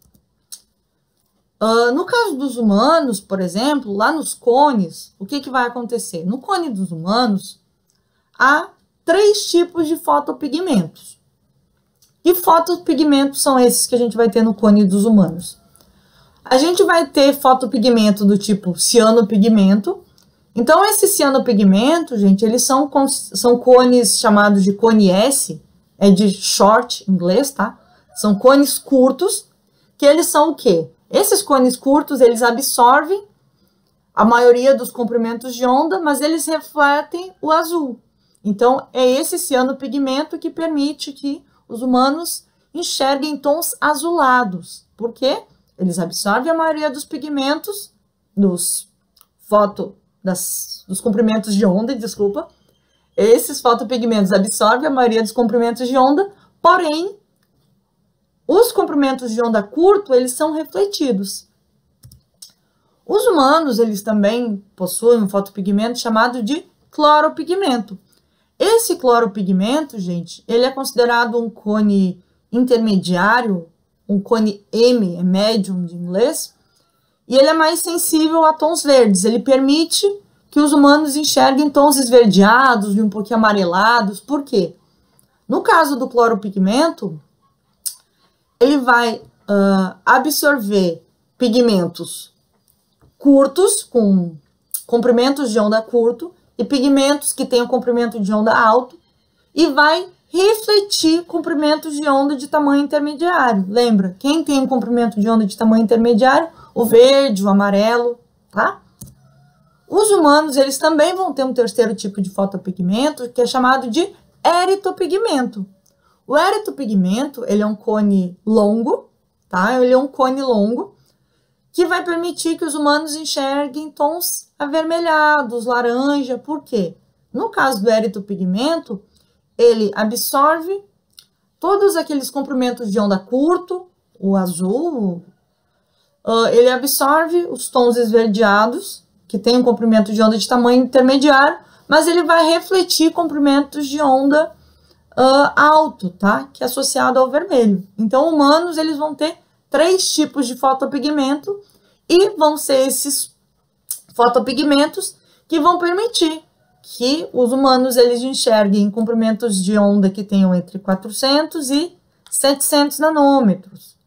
No caso dos humanos, por exemplo, lá nos cones, o que vai acontecer? No cone dos humanos, há 3 tipos de fotopigmentos. Que fotopigmentos são esses que a gente vai ter no cone dos humanos? A gente vai ter fotopigmento do tipo cianopigmento. Então, esse cianopigmento, gente, eles são cones chamados de cone S, é de short em inglês, tá? São cones curtos, que eles são o quê? Esses cones curtos, eles absorvem a maioria dos comprimentos de onda, mas eles refletem o azul. Então, é esse cianopigmento que permite que os humanos enxerguem tons azulados. Por quê? Eles absorvem a maioria dos pigmentos, dos comprimentos de onda, desculpa. Esses fotopigmentos absorvem a maioria dos comprimentos de onda, porém, os comprimentos de onda curto, eles são refletidos. Os humanos, eles também possuem um fotopigmento chamado de cloropigmento. Esse cloropigmento, gente, ele é considerado um cone intermediário, um cone M, é médium de inglês, e ele é mais sensível a tons verdes. Ele permite que os humanos enxerguem tons esverdeados e um pouquinho amarelados. Por quê? No caso do cloropigmento, ele vai absorver pigmentos curtos, com comprimentos de onda curto, e pigmentos que tenham comprimento de onda alto, e vai refletir comprimentos de onda de tamanho intermediário. Lembra? Quem tem um comprimento de onda de tamanho intermediário? O verde, o amarelo, tá? Os humanos, eles também vão ter um terceiro tipo de fotopigmento, que é chamado de eritopigmento. O eritopigmento, ele é um cone longo, tá? Ele é um cone longo, que vai permitir que os humanos enxerguem tons avermelhados, laranja. Por quê? No caso do eritopigmento, ele absorve todos aqueles comprimentos de onda curto, o azul, ele absorve os tons esverdeados, que tem um comprimento de onda de tamanho intermediário, mas ele vai refletir comprimentos de onda alto, tá? Que é associado ao vermelho. Então, humanos, eles vão ter 3 tipos de fotopigmento, e vão ser esses fotopigmentos que vão permitir que os humanos eles enxerguem comprimentos de onda que tenham entre 400 e 700 nanômetros.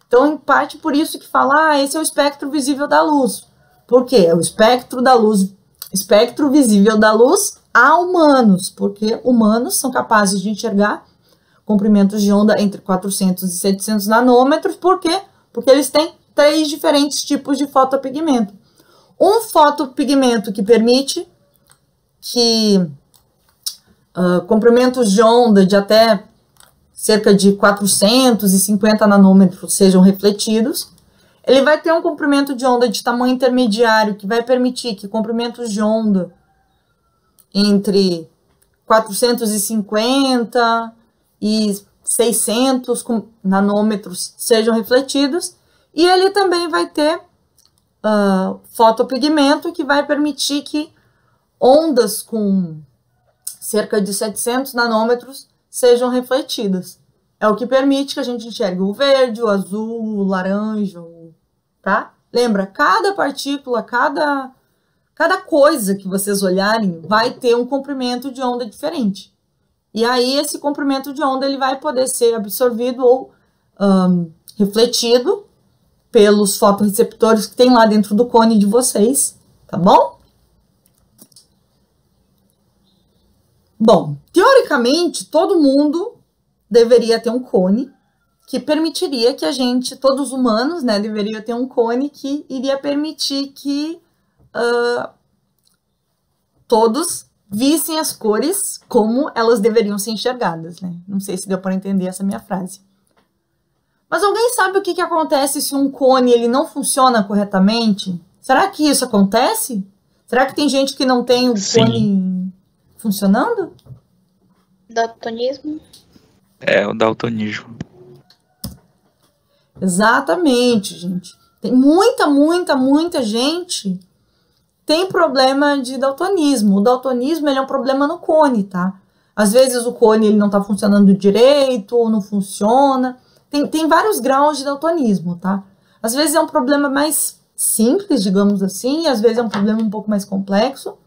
Então, em parte, por isso que fala, esse é o espectro visível da luz. Por quê? É o espectro da luz, espectro visível da luz a humanos, porque humanos são capazes de enxergar comprimentos de onda entre 400 e 700 nanômetros. Por quê? Porque eles têm 3 diferentes tipos de fotopigmento. Um fotopigmento que permite que comprimentos de onda de até cerca de 450 nanômetros sejam refletidos. Ele vai ter um comprimento de onda de tamanho intermediário, que vai permitir que comprimentos de onda entre 450 e 600 nanômetros sejam refletidos. E ele também vai ter fotopigmento, que vai permitir que ondas com cerca de 700 nanômetros sejam refletidas. É o que permite que a gente enxergue o verde, o azul, o laranja, tá? Lembra, cada partícula, cada coisa que vocês olharem vai ter um comprimento de onda diferente. E aí esse comprimento de onda ele vai poder ser absorvido ou refletido pelos fotorreceptores que tem lá dentro do cone de vocês, tá bom? Bom, teoricamente, todo mundo deveria ter um cone que permitiria que a gente, todos os humanos, né, deveria ter um cone que iria permitir que todos vissem as cores como elas deveriam ser enxergadas, né? Não sei se deu para entender essa minha frase. Mas alguém sabe o que acontece se um cone ele não funciona corretamente? Será que isso acontece? Será que tem gente que não tem o cone funcionando? Daltonismo? É, o daltonismo. Exatamente, gente. Tem muita gente tem problema de daltonismo. O daltonismo ele é um problema no cone, tá? Às vezes o cone ele não tá funcionando direito ou não funciona. Tem vários graus de daltonismo, tá? Às vezes é um problema mais simples, digamos assim, e às vezes é um problema um pouco mais complexo.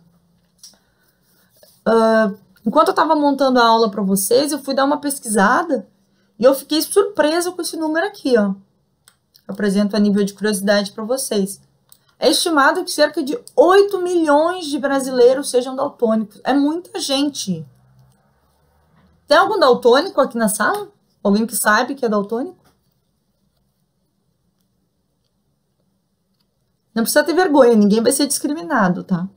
Enquanto eu estava montando a aula para vocês, eu fui dar uma pesquisada e eu fiquei surpresa com esse número aqui, ó. Apresento a nível de curiosidade para vocês. É estimado que cerca de 8 milhões de brasileiros sejam daltônicos. É muita gente. Tem algum daltônico aqui na sala? Alguém que sabe que é daltônico? Não precisa ter vergonha, ninguém vai ser discriminado, tá?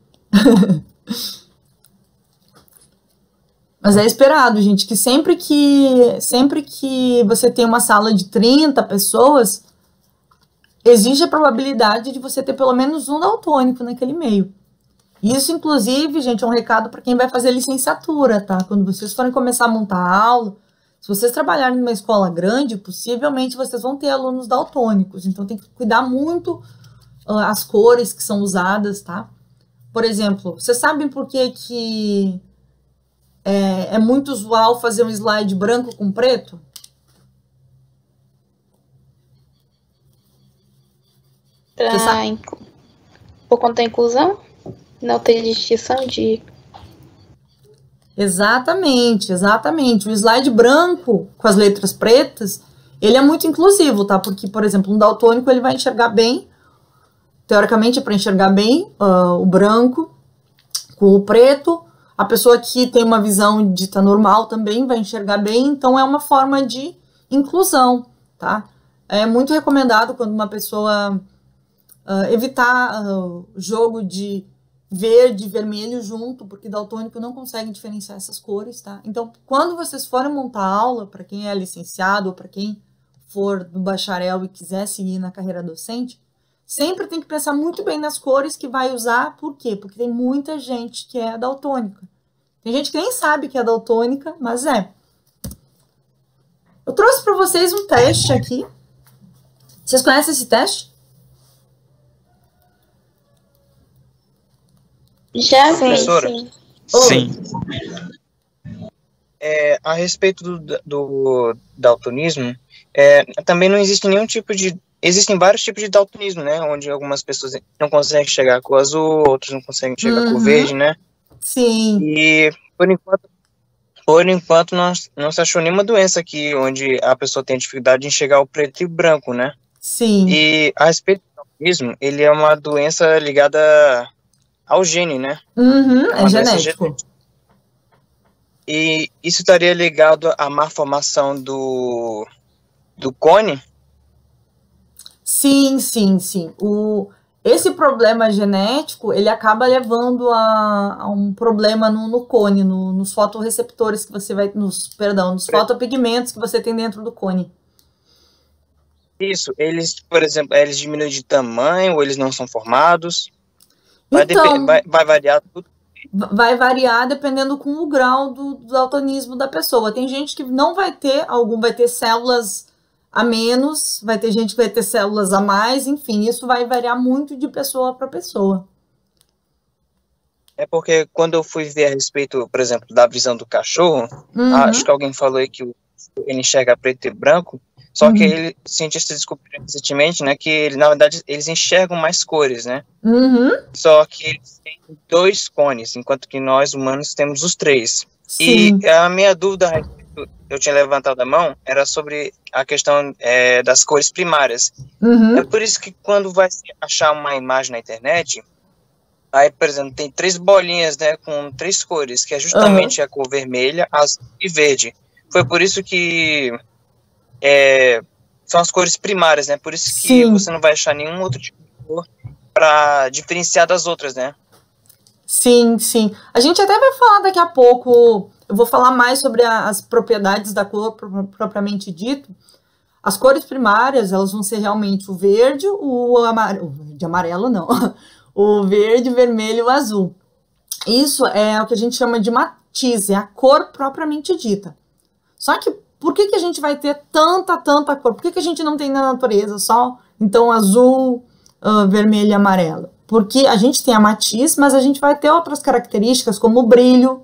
Mas é esperado, gente, que sempre que você tem uma sala de 30 pessoas, existe a probabilidade de você ter pelo menos um daltônico naquele meio. Isso, inclusive, gente, é um recado para quem vai fazer licenciatura, tá? Quando vocês forem começar a montar a aula, se vocês trabalharem numa escola grande, possivelmente vocês vão ter alunos daltônicos. Então, tem que cuidar muito as cores que são usadas, tá? Por exemplo, vocês sabem por que é muito usual fazer um slide branco com preto? Por conta da inclusão? Não tem distinção de... Exatamente, exatamente. O slide branco com as letras pretas, ele é muito inclusivo, tá? Porque, por exemplo, um daltônico ele vai enxergar bem, teoricamente é para enxergar bem o branco com o preto. A pessoa que tem uma visão dita normal também vai enxergar bem, então é uma forma de inclusão, tá? É muito recomendado quando uma pessoa evitar jogo de verde e vermelho junto, porque daltônico não consegue diferenciar essas cores, tá? Então, quando vocês forem montar aula, para quem é licenciado ou para quem for do bacharel e quiser seguir na carreira docente, sempre tem que pensar muito bem nas cores que vai usar. Por quê? Porque tem muita gente que é daltônica. Tem gente que nem sabe que é daltônica, mas é. Eu trouxe para vocês um teste aqui. Vocês conhecem esse teste? Já, Professora? sim. Sim. A respeito do daltonismo, também não existe nenhum tipo de... Existem vários tipos de daltonismo, né? Onde algumas pessoas não conseguem enxergar com o azul, outros não conseguem enxergar com o verde, né? Sim. E, por enquanto não se achou nenhuma doença aqui onde a pessoa tem dificuldade de enxergar o preto e o branco, né? Sim. E a respeito do daltonismo, ele é uma doença ligada ao gene, né? Uhum, é uma doença genético. E isso estaria ligado à má formação do cone? Sim, sim, sim. Esse problema genético, ele acaba levando a um problema no cone, nos fotorreceptores que você vai, nos fotopigmentos que você tem dentro do cone. Isso, eles, por exemplo, eles diminuem de tamanho ou eles não são formados? Então, Vai variar tudo. vai variar dependendo com o grau do daltonismo da pessoa. Tem gente que não vai ter, algum vai ter células a menos, vai ter gente que vai ter células a mais, enfim, isso vai variar muito de pessoa para pessoa. É porque quando eu fui ver a respeito, por exemplo, da visão do cachorro, acho que alguém falou aí que ele enxerga preto e branco, só que cientistas descobriram recentemente, né, que ele, na verdade eles enxergam mais cores, né? Só que eles têm 2 cones, enquanto que nós humanos temos os 3. Sim. E a minha dúvida, eu tinha levantado a mão, era sobre a questão das cores primárias. É por isso que quando vai achar uma imagem na internet, aí, por exemplo, tem 3 bolinhas, né, com 3 cores, que é justamente a cor vermelha, azul e verde. Foi por isso que são as cores primárias, né? Por isso que você não vai achar nenhum outro tipo de cor para diferenciar das outras, né? Sim, sim. A gente até vai falar daqui a pouco, eu vou falar mais sobre as propriedades da cor propriamente dito. As cores primárias, elas vão ser realmente o verde, o amarelo não, o verde, vermelho e o azul. Isso é o que a gente chama de matiz, é a cor propriamente dita. Só que por que a gente vai ter tanta cor? Por que a gente não tem na natureza só, então, azul, vermelho e amarelo? Porque a gente tem a matiz, mas a gente vai ter outras características, como o brilho,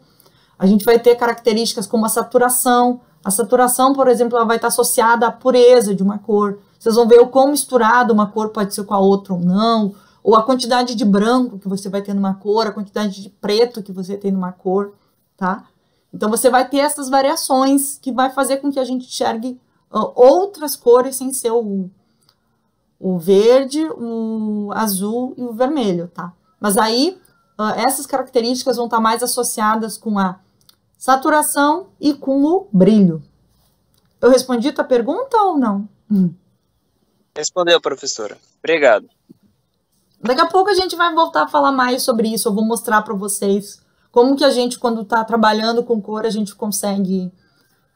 a gente vai ter características como a saturação. A saturação, por exemplo, ela vai estar associada à pureza de uma cor. Vocês vão ver o quão misturado uma cor pode ser com a outra ou não, ou a quantidade de branco que você vai ter numa cor, a quantidade de preto que você tem numa cor, tá? Então, você vai ter essas variações que vai fazer com que a gente enxergue outras cores sem ser o verde, o azul e o vermelho, tá? Mas aí, essas características vão estar mais associadas com a saturação e com o brilho. Eu respondi a tua pergunta ou não? Respondeu, professora. Obrigado. Daqui a pouco a gente vai voltar a falar mais sobre isso. Eu vou mostrar para vocês como que a gente, quando está trabalhando com cor, a gente consegue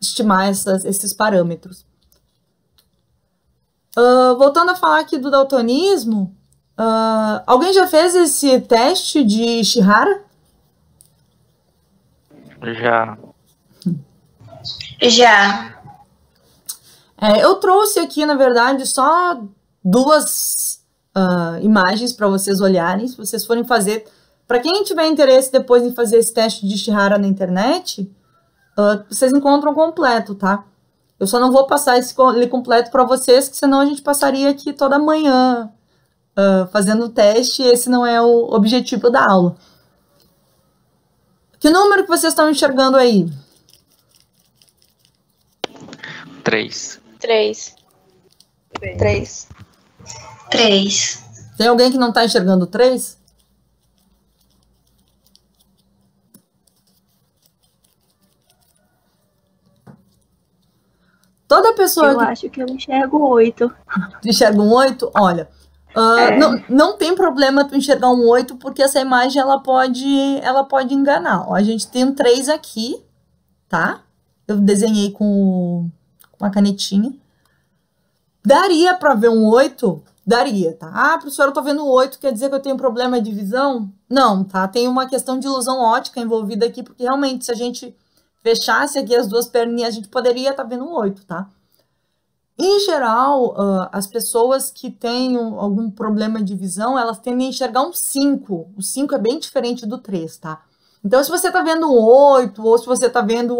estimar esses parâmetros. Voltando a falar aqui do daltonismo, alguém já fez esse teste de Ishihara? Já. Já. Eu trouxe aqui, na verdade, só 2 imagens para vocês olharem. Se vocês forem fazer, Para quem tiver interesse depois em fazer esse teste de Ishihara na internet, vocês encontram completo, tá? Eu só não vou passar esse completo para vocês, que senão a gente passaria aqui toda manhã fazendo o teste, e esse não é o objetivo da aula. Que número que vocês estão enxergando aí? 3. 3. 3. 3. Tem alguém que não está enxergando 3? Toda pessoa Eu acho que eu enxergo 8. enxerga um 8, olha, não tem problema tu enxergar um 8, porque essa imagem ela pode enganar. Ó, a gente tem um 3 aqui, tá? Eu desenhei com uma canetinha. Daria para ver um 8? Daria, tá? Ah, professora, eu tô vendo um 8, quer dizer que eu tenho problema de visão? Não, tá? Tem uma questão de ilusão óptica envolvida aqui, porque realmente se a gente fechasse aqui as duas perninhas, a gente poderia estar vendo um 8, tá? Em geral, as pessoas que têm algum problema de visão, elas tendem a enxergar um 5. O 5 é bem diferente do 3, tá? Então, se você tá vendo um 8, ou se você tá vendo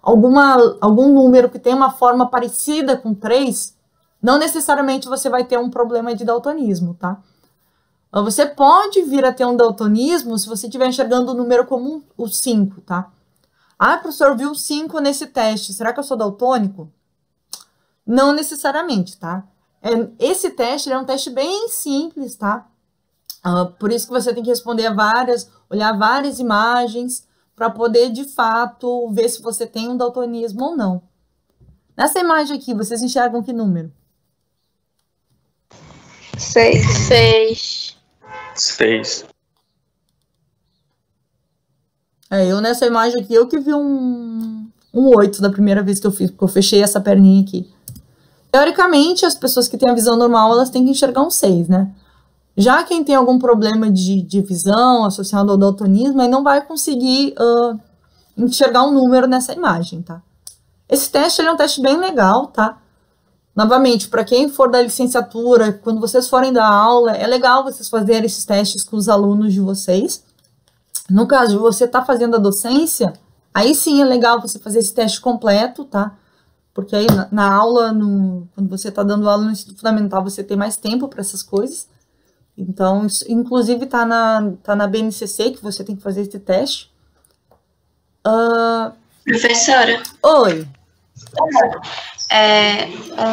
algum número que tem uma forma parecida com 3, não necessariamente você vai ter um problema de daltonismo, tá? Você pode vir a ter um daltonismo se você estiver enxergando o número como o 5, tá? Ah, professor, eu vi um 5 nesse teste, será que eu sou daltônico? Não necessariamente, tá? Esse teste é um teste bem simples, tá? Por isso que você tem que responder olhar várias imagens para poder, de fato, ver se você tem um daltonismo ou não. Nessa imagem aqui, vocês enxergam que número? 6. 6. Eu nessa imagem aqui, eu que vi um 8 da primeira vez que eu fiz, porque eu fechei essa perninha aqui. Teoricamente, as pessoas que têm a visão normal, elas têm que enxergar um 6, né? Já quem tem algum problema de visão associado ao daltonismo, aí não vai conseguir enxergar um número nessa imagem, tá? Esse teste ele é um teste bem legal, tá? Novamente, para quem for da licenciatura, quando vocês forem dar aula, é legal vocês fazerem esses testes com os alunos de vocês. No caso de você estar fazendo a docência, aí sim é legal você fazer esse teste completo, tá? Porque aí na aula, quando você está dando aula no ensino fundamental, você tem mais tempo para essas coisas. Então, isso, inclusive, tá na BNCC que você tem que fazer esse teste. Professora, Oi.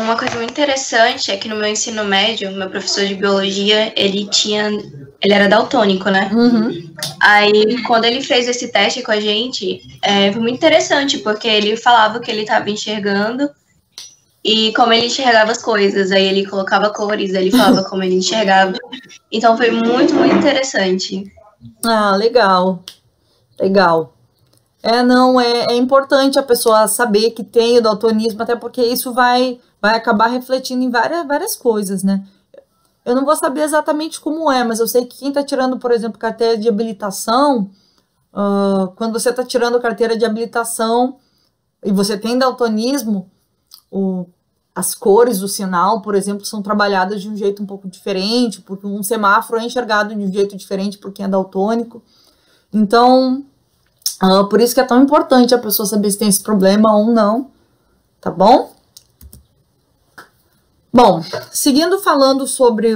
uma coisa muito interessante é que no meu ensino médio, meu professor de biologia, ele era daltônico, né? Uhum. Aí, quando ele fez esse teste com a gente, foi muito interessante, porque ele falava o que ele estava enxergando e como ele enxergava as coisas. Aí ele colocava cores, ele falava como ele enxergava. Então, foi muito, muito interessante. Ah, legal. Legal. É importante a pessoa saber que tem o daltonismo, até porque isso vai acabar refletindo em várias coisas, né? Eu não vou saber exatamente como mas eu sei que quem está tirando, por exemplo, carteira de habilitação, quando você está tirando carteira de habilitação e você tem daltonismo, as cores do sinal, por exemplo, são trabalhadas de um jeito um pouco diferente, porque um semáforo é enxergado de um jeito diferente por quem é daltônico. Então, por isso que é tão importante a pessoa saber se tem esse problema ou não, tá bom? Bom, seguindo falando sobre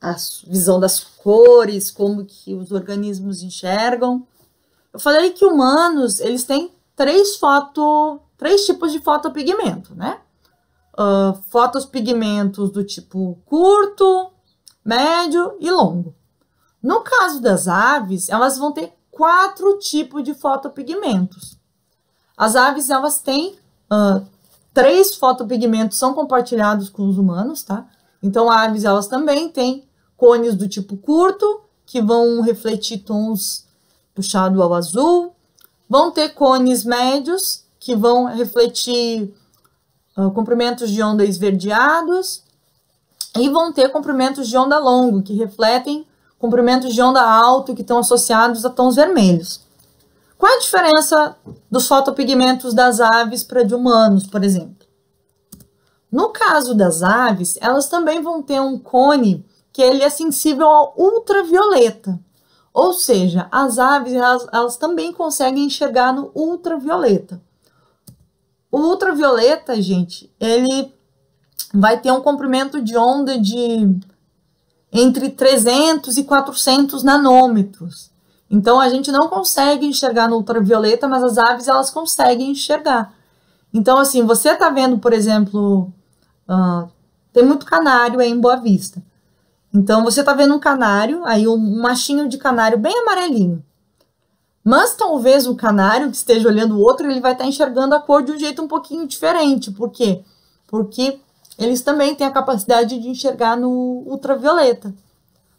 a visão das cores, como que os organismos enxergam, eu falei que humanos, eles têm três tipos de fotopigmento, né? Fotopigmentos do tipo curto, médio e longo. No caso das aves, elas vão ter 4 tipos de fotopigmentos. As aves, elas têm 3 fotopigmentos são compartilhados com os humanos, tá? Então, aves, elas também têm cones do tipo curto, que vão refletir tons puxados ao azul. Vão ter cones médios, que vão refletir comprimentos de onda esverdeados. E vão ter comprimentos de onda longo, que refletem comprimentos de onda alto, que estão associados a tons vermelhos. Qual é a diferença dos fotopigmentos das aves para de humanos, por exemplo? No caso das aves, elas também vão ter um cone que ele é sensível ao ultravioleta. Ou seja, as aves, elas também conseguem enxergar no ultravioleta. O ultravioleta, gente, ele vai ter um comprimento de onda de entre 300 e 400 nanômetros. Então, a gente não consegue enxergar no ultravioleta, mas as aves, elas conseguem enxergar. Então, assim, você está vendo, por exemplo, tem muito canário aí em Boa Vista. Então, você está vendo um canário, aí um machinho de canário bem amarelinho. Mas, talvez, o canário que esteja olhando o outro, ele vai estar enxergando a cor de um jeito um pouquinho diferente. Por quê? Porque eles também têm a capacidade de enxergar no ultravioleta.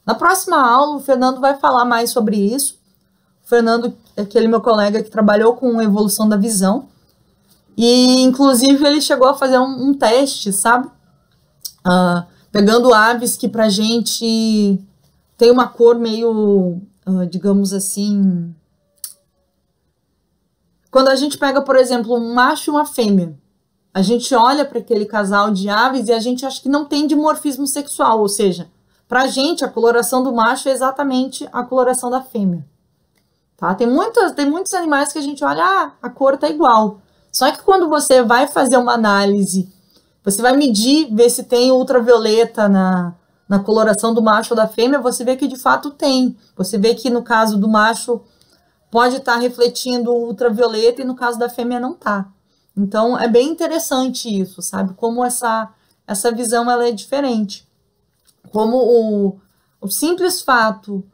Na próxima aula, o Fernando vai falar mais sobre isso. O Fernando é aquele meu colega que trabalhou com evolução da visão. E, inclusive, ele chegou a fazer um teste, sabe? Pegando aves que pra gente tem uma cor meio, digamos assim... Quando a gente pega, por exemplo, um macho e uma fêmea, a gente olha para aquele casal de aves e a gente acha que não tem dimorfismo sexual, ou seja, pra gente a coloração do macho é exatamente a coloração da fêmea. Tá? Tem muitos animais que a gente olha, a cor tá igual. Só que quando você vai fazer uma análise, você vai medir, ver se tem ultravioleta na coloração do macho ou da fêmea, você vê que de fato tem. Você vê que no caso do macho pode estar refletindo ultravioleta e no caso da fêmea não tá. Então é bem interessante isso, sabe? Como essa visão ela é diferente. Como o simples fato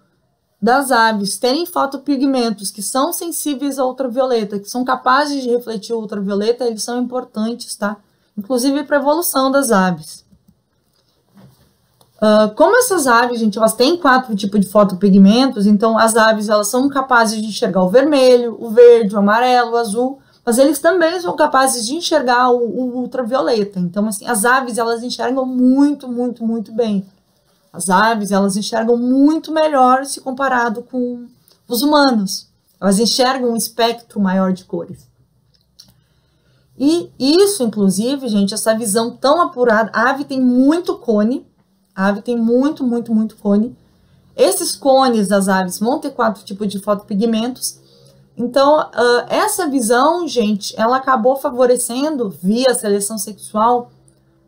das aves terem fotopigmentos que são sensíveis ao ultravioleta, que são capazes de refletir o ultravioleta, eles são importantes, tá? Inclusive para a evolução das aves. Como essas aves, gente, elas têm 4 tipos de fotopigmentos, então as aves elas são capazes de enxergar o vermelho, o verde, o amarelo, o azul, mas eles também são capazes de enxergar o ultravioleta. Então, assim, as aves elas enxergam muito, muito, muito bem. As aves elas enxergam muito melhor se comparado com os humanos. Elas enxergam um espectro maior de cores. E isso, inclusive, gente, essa visão tão apurada, a ave tem muito cone, a ave tem muito, muito, muito cone. Esses cones das aves vão ter 4 tipos de fotopigmentos. Então, essa visão, gente, ela acabou favorecendo, via seleção sexual,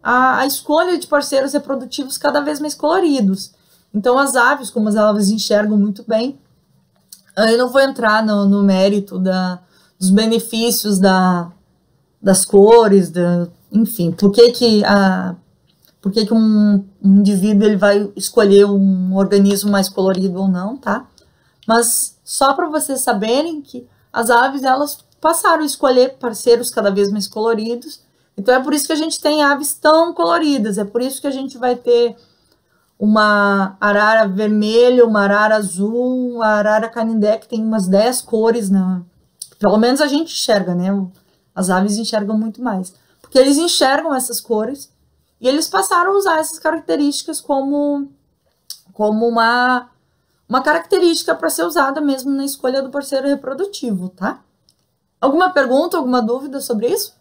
a escolha de parceiros reprodutivos cada vez mais coloridos. Então, as aves, como elas enxergam muito bem, eu não vou entrar no mérito dos benefícios das cores, enfim, por que um indivíduo ele vai escolher um organismo mais colorido ou não, tá? Mas só para vocês saberem que as aves, elas passaram a escolher parceiros cada vez mais coloridos. Então, é por isso que a gente tem aves tão coloridas, é por isso que a gente vai ter uma arara vermelha, uma arara azul, uma arara canindé, que tem umas 10 cores, pelo menos a gente enxerga, né? As aves enxergam muito mais, porque eles enxergam essas cores e eles passaram a usar essas características como uma característica para ser usada mesmo na escolha do parceiro reprodutivo, tá? Alguma pergunta, alguma dúvida sobre isso?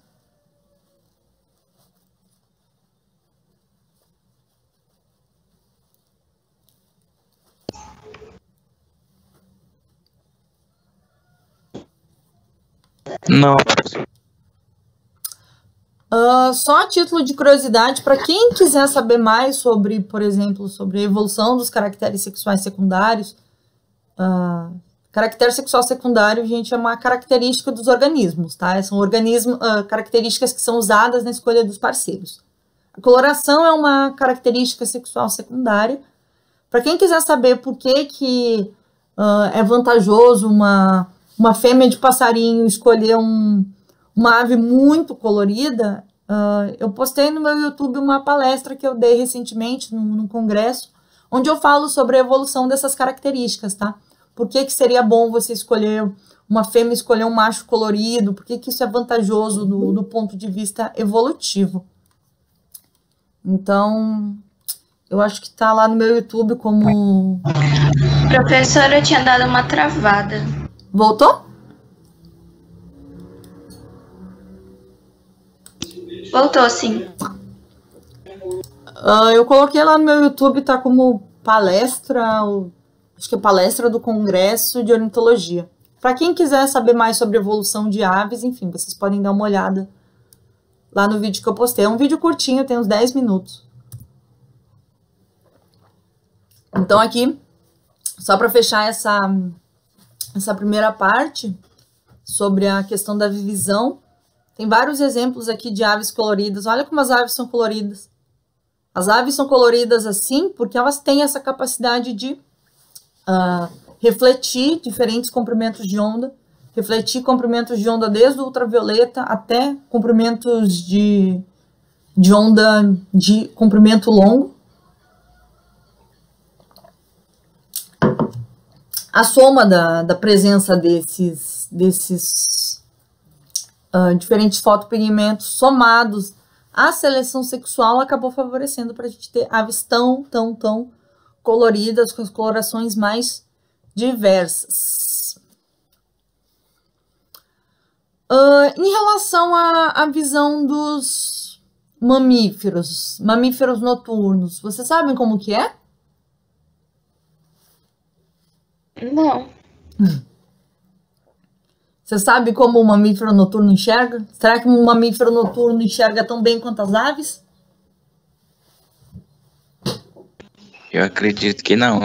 Não. Só a título de curiosidade, para quem quiser saber mais sobre, por exemplo, sobre a evolução dos caracteres sexuais secundários, caractere sexual secundário, gente, é uma característica dos organismos, tá? São características que são usadas na escolha dos parceiros. A coloração é uma característica sexual secundária. Para quem quiser saber por que é vantajoso uma fêmea de passarinho escolher uma ave muito colorida, eu postei no meu YouTube uma palestra que eu dei recentemente num congresso, onde eu falo sobre a evolução dessas características, tá? Por que seria bom você escolher uma fêmea, escolher um macho colorido, por que isso é vantajoso do ponto de vista evolutivo. Então, eu acho que tá lá no meu YouTube como... Professora, tinha dado uma travada. Voltou? Voltou, sim. Eu coloquei lá no meu YouTube, tá como palestra, acho que é palestra do Congresso de Ornitologia. Para quem quiser saber mais sobre evolução de aves, enfim, vocês podem dar uma olhada lá no vídeo que eu postei. É um vídeo curtinho, tem uns 10 minutos. Então aqui, só para fechar essa primeira parte sobre a questão da visão, tem vários exemplos aqui de aves coloridas. Olha como as aves são coloridas. As aves são coloridas assim porque elas têm essa capacidade de refletir diferentes comprimentos de onda, refletir comprimentos de onda desde o ultravioleta até comprimentos de onda de comprimento longo. A soma da presença desses diferentes fotopigmentos somados à seleção sexual acabou favorecendo para a gente ter aves tão coloridas, com as colorações mais diversas. Em relação à visão dos mamíferos noturnos, vocês sabem como que é? Não. Você sabe como o mamífero noturno enxerga? Será que um mamífero noturno enxerga tão bem quanto as aves? Eu acredito que não.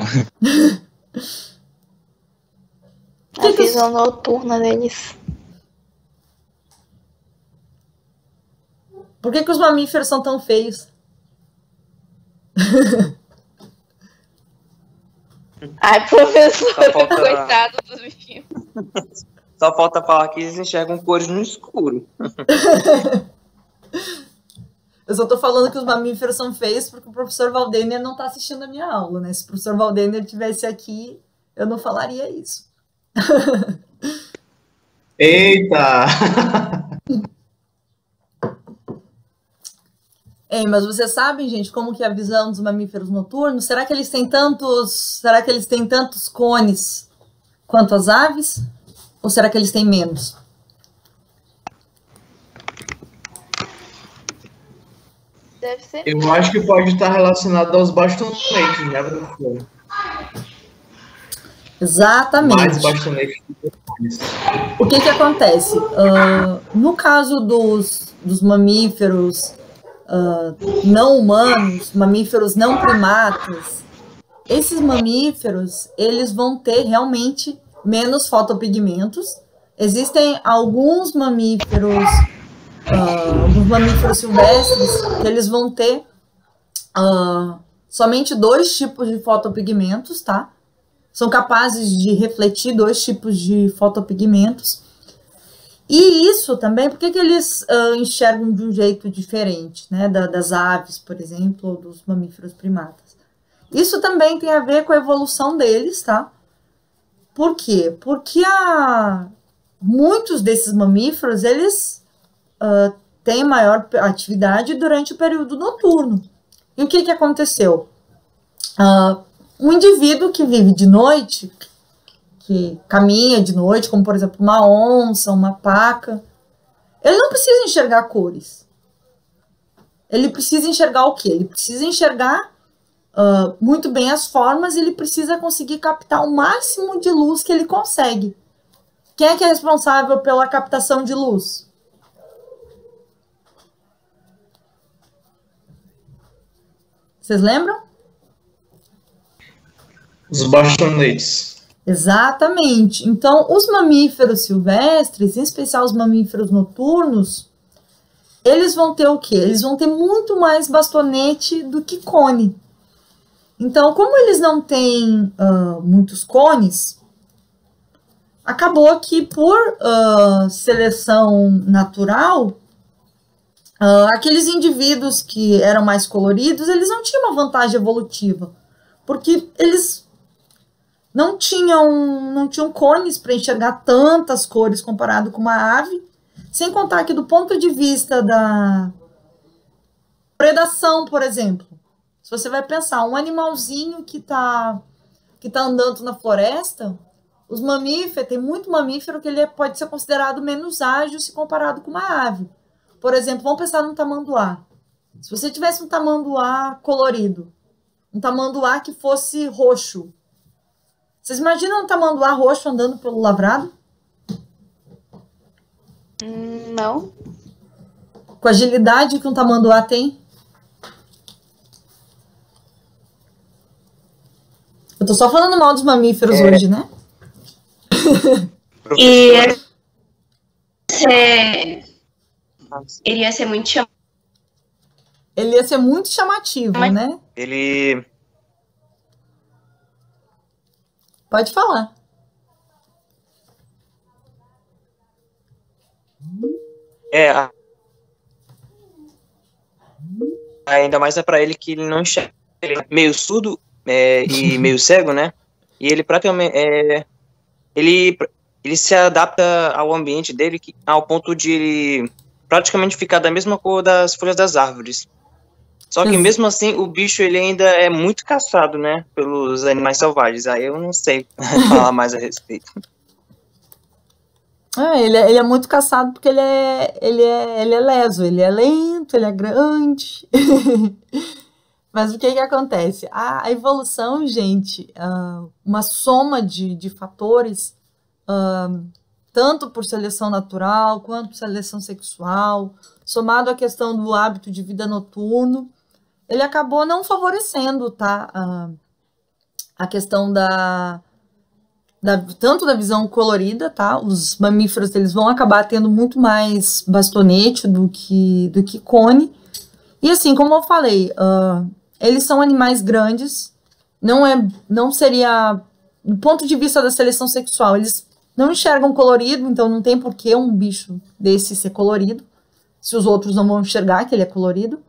A visão noturna deles. Por que os mamíferos são tão feios? Ai, professor, falta- coitado dos bichinhos. Só falta falar que eles enxergam cores no escuro. Eu só tô falando que os mamíferos são feios porque o professor Valdener não tá assistindo a minha aula, né? Se o professor Valdener estivesse aqui, eu não falaria isso. Eita! Mas vocês sabem, gente, como que é a visão dos mamíferos noturnos? Será que eles têm tantos cones quanto as aves? Ou será que eles têm menos? Deve ser. Eu acho que pode estar relacionado aos bastonetes, né, professor? Exatamente. Mais bastonetes do que cones. O que acontece? No caso dos mamíferos não humanos, mamíferos não primatas, esses mamíferos, eles vão ter realmente menos fotopigmentos. Existem alguns mamíferos silvestres que eles vão ter somente 2 tipos de fotopigmentos, tá? São capazes de refletir 2 tipos de fotopigmentos. E isso também, por que eles enxergam de um jeito diferente, né, das aves, por exemplo, ou dos mamíferos primatas? Isso também tem a ver com a evolução deles, tá? Por quê? Porque muitos desses mamíferos, eles têm maior atividade durante o período noturno. E o que aconteceu? Um indivíduo que vive de noite, que caminha de noite, como por exemplo uma onça, uma paca, ele não precisa enxergar cores. Ele precisa enxergar o quê? Ele precisa enxergar muito bem as formas, e ele precisa conseguir captar o máximo de luz que ele consegue. Quem é que é responsável pela captação de luz? Vocês lembram? Os bastonetes. Exatamente. Então, os mamíferos silvestres, em especial os mamíferos noturnos, eles vão ter o quê? Eles vão ter muito mais bastonete do que cone. Então, como eles não têm muitos cones, acabou que por seleção natural, aqueles indivíduos que eram mais coloridos, eles não tinham uma vantagem evolutiva, porque eles não tinham cones para enxergar tantas cores comparado com uma ave, sem contar que do ponto de vista da predação, por exemplo, se você vai pensar, um animalzinho que tá andando na floresta, os mamíferos, tem muito mamífero que ele pode ser considerado menos ágil se comparado com uma ave. Por exemplo, vamos pensar no tamanduá. Se você tivesse um tamanduá colorido, um tamanduá que fosse roxo, vocês imaginam um tamanduá roxo andando pelo lavrado? Não. Com a agilidade que um tamanduá tem? Eu tô só falando mal dos mamíferos hoje, né? E iria ser muito chamado. Ele ia ser muito chamativo, né? Ele... Pode falar. Ainda mais é pra ele que ele não enxerga. Ele é meio surdo e meio cego, né? E ele praticamente... Ele se adapta ao ambiente dele ao ponto de ele praticamente ficar da mesma cor das folhas das árvores. Só que mesmo assim, o bicho ele ainda é muito caçado, né? Pelos animais selvagens. Aí eu não sei falar mais a respeito. Ele é muito caçado porque ele é leso, ele é lento, ele é grande. Mas o que acontece? A evolução, gente, uma soma de fatores, tanto por seleção natural quanto por seleção sexual, somado à questão do hábito de vida noturno, ele acabou não favorecendo, tá? A questão tanto da visão colorida, tá? Os mamíferos eles vão acabar tendo muito mais bastonete do que cone. E assim, como eu falei, eles são animais grandes, não seria, do ponto de vista da seleção sexual, eles não enxergam colorido, então não tem por que um bicho desse ser colorido, se os outros não vão enxergar que ele é colorido.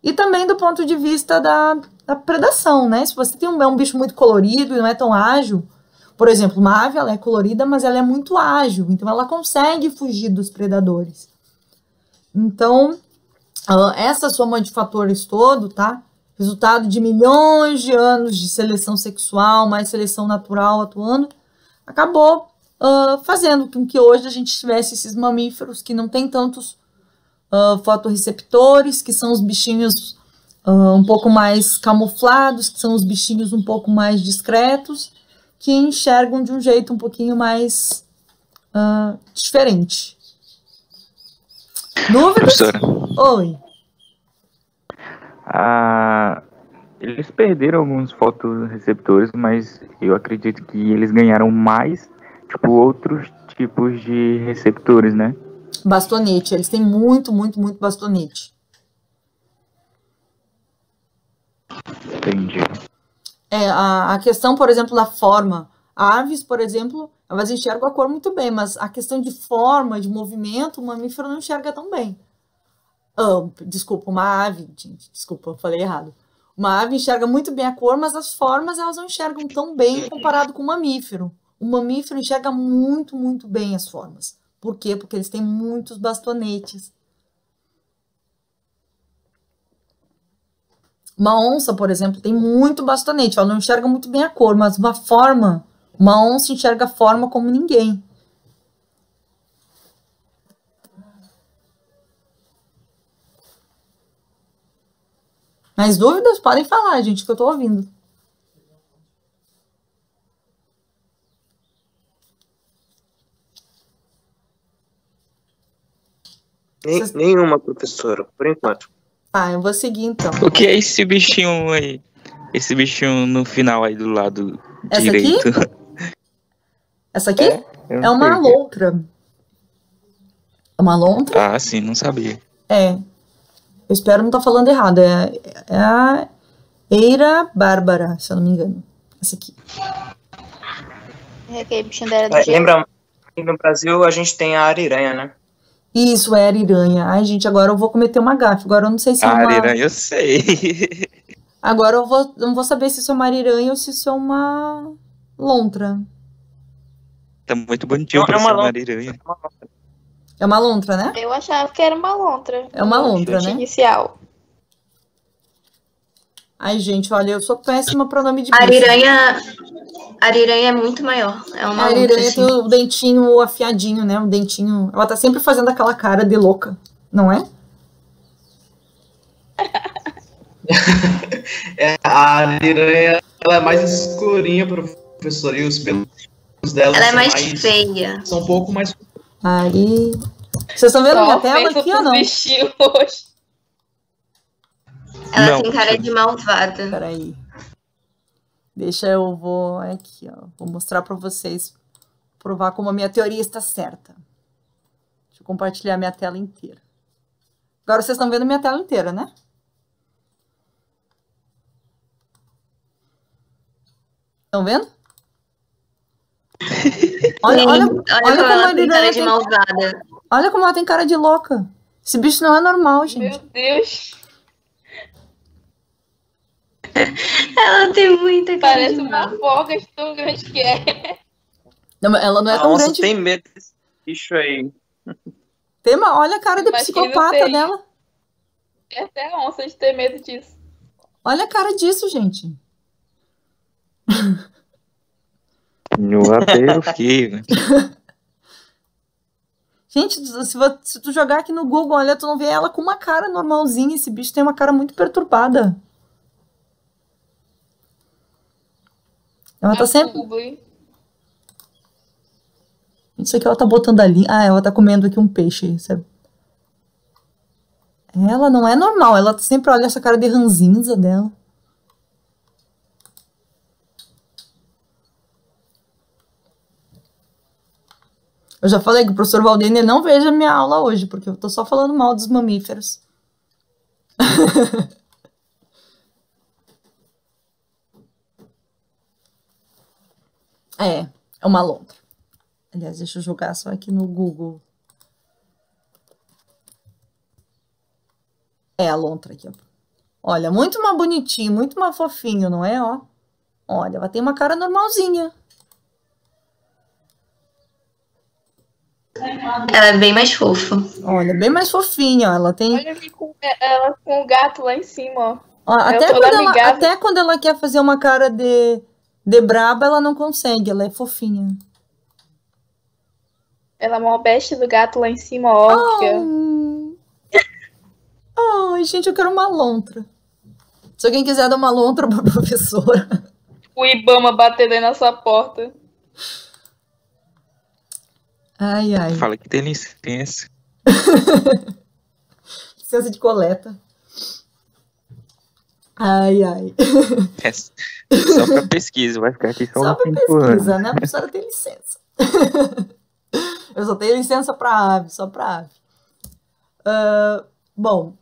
E também do ponto de vista da predação, né? Se você tem um bicho muito colorido e não é tão ágil, por exemplo, uma ave, ela é colorida, mas ela é muito ágil, então ela consegue fugir dos predadores. Então, essa soma de fatores todo, tá? Resultado de milhões de anos de seleção sexual, mais seleção natural atuando, acabou fazendo com que hoje a gente tivesse esses mamíferos que não tem tantos fotorreceptores, que são os bichinhos um pouco mais camuflados, que são os bichinhos um pouco mais discretos, que enxergam de um jeito um pouquinho mais diferente. Dúvidas? Professora. Oi. Eles perderam alguns fotorreceptores, mas eu acredito que eles ganharam mais, tipo, outros tipos de receptores, né? Bastonete, eles têm muito bastonete. Entendi. A questão, por exemplo, da forma. Aves, por exemplo, elas enxergam a cor muito bem, mas a questão de forma, de movimento, o mamífero não enxerga tão bem. Desculpa, uma ave, gente, desculpa, eu falei errado. Uma ave enxerga muito bem a cor, mas as formas elas não enxergam tão bem comparado com o mamífero. O mamífero enxerga muito bem as formas. Por quê? Porque eles têm muitos bastonetes. Uma onça, por exemplo, tem muito bastonete. Ela não enxerga muito bem a cor, mas uma onça enxerga a forma como ninguém. Mais dúvidas? Podem falar, gente, que eu tô ouvindo. Nenhuma, professora, por enquanto. Eu vou seguir então. O que é esse bichinho aí? Esse bichinho no final aí do lado direito. Essa aqui? É uma lontra. É uma lontra? Ah, sim, não sabia. Eu espero não estar falando errado. É a Eira bárbara, se eu não me engano. Essa aqui. É aquele bichinho da era do gelo. Lembra, no Brasil a gente tem a ariranha, né? Isso, é ariranha. Ai, gente, agora eu vou cometer uma gafe. Agora eu não sei se é uma... Ariranha eu sei. Agora eu não vou saber se isso é uma ariranha ou se isso é uma lontra. Tá muito bonitinho pra ser uma ariranha. É uma lontra, né? Eu achava que era uma lontra. É uma lontra, chute né? Inicial. Ai, gente, olha, eu sou péssima pra nome de bicho. Ariranha é muito maior. É uma A lontra, ariranha assim. tem o dentinho afiadinho, né? O dentinho... Ela tá sempre fazendo aquela cara de louca, não é? A Ariranha, ela é mais escurinha, professor, e os pelos dela Ela é são mais feia. São um pouco mais... Aí. Vocês estão vendo minha tela aqui ou não? Ela Não. tem cara de malvada. Peraí. Deixa eu vou aqui, ó. Vou mostrar para vocês, provar como a minha teoria está certa. Deixa eu compartilhar minha tela inteira. Agora vocês estão vendo minha tela inteira, né? Estão vendo? Olha como a Ariranha tem malvada. Olha como ela tem cara de louca. Esse bicho não é normal, gente. Meu Deus. Ela tem muita cara Parece de uma mal. folga de tão grande que é. Não, ela não é tão Nossa, grande. tem medo desse bicho aí. Olha a cara de Imagina psicopata você. dela. É até onça de ter medo disso. Olha a cara disso, gente. No aterro. Que, Gente, se tu jogar aqui no Google, olha, tu não vê ela com uma cara normalzinha. Esse bicho tem uma cara muito perturbada. Ela tá sempre... Isso aqui ela tá botando ali. Ah, ela tá comendo aqui um peixe, sabe? Ela não é normal. Ela sempre olha essa cara de ranzinza dela. Eu já falei que o professor Valdênia não veja minha aula hoje, porque eu tô só falando mal dos mamíferos. É uma lontra. Aliás, deixa eu jogar só aqui no Google. É a lontra aqui, ó. Olha, muito mais bonitinho, muito mais fofinho, não é, ó? Olha, ela tem uma cara normalzinha. Ela é bem mais fofa. Olha, bem mais fofinha, ó. Ela tem... Olha aqui ela com o gato lá em cima, ó. Ó, até quando ela quer fazer uma cara de braba, ela não consegue, ela é fofinha. Ela é uma besta do gato lá em cima, ó. Ai, gente, eu quero uma lontra. Se alguém quiser dar uma lontra pra professora. O Ibama batendo aí na sua porta. Ai, ai. Fala que tem licença. Licença de coleta. Ai, ai. É só pra pesquisa, vai ficar aqui Só pra pesquisa, né? A professora tem licença. Eu só tenho licença pra ave, só pra ave. Bom,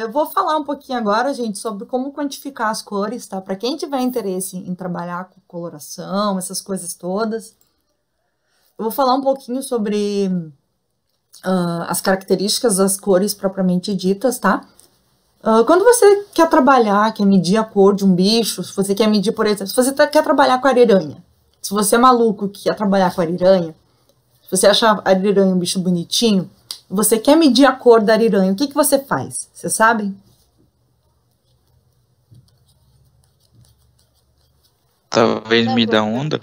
eu vou falar um pouquinho agora, gente, sobre como quantificar as cores, tá? Para quem tiver interesse em trabalhar com coloração, essas coisas todas. Eu vou falar um pouquinho sobre as características das cores propriamente ditas, tá? Quando você quer trabalhar, quer medir a cor de um bicho, se você quer medir, por exemplo, se você quer trabalhar com ariranha, se você é maluco que quer trabalhar com ariranha, se você acha a ariranha um bicho bonitinho, você quer medir a cor da ariranha, o que você faz? Vocês sabem? Talvez me dá onda.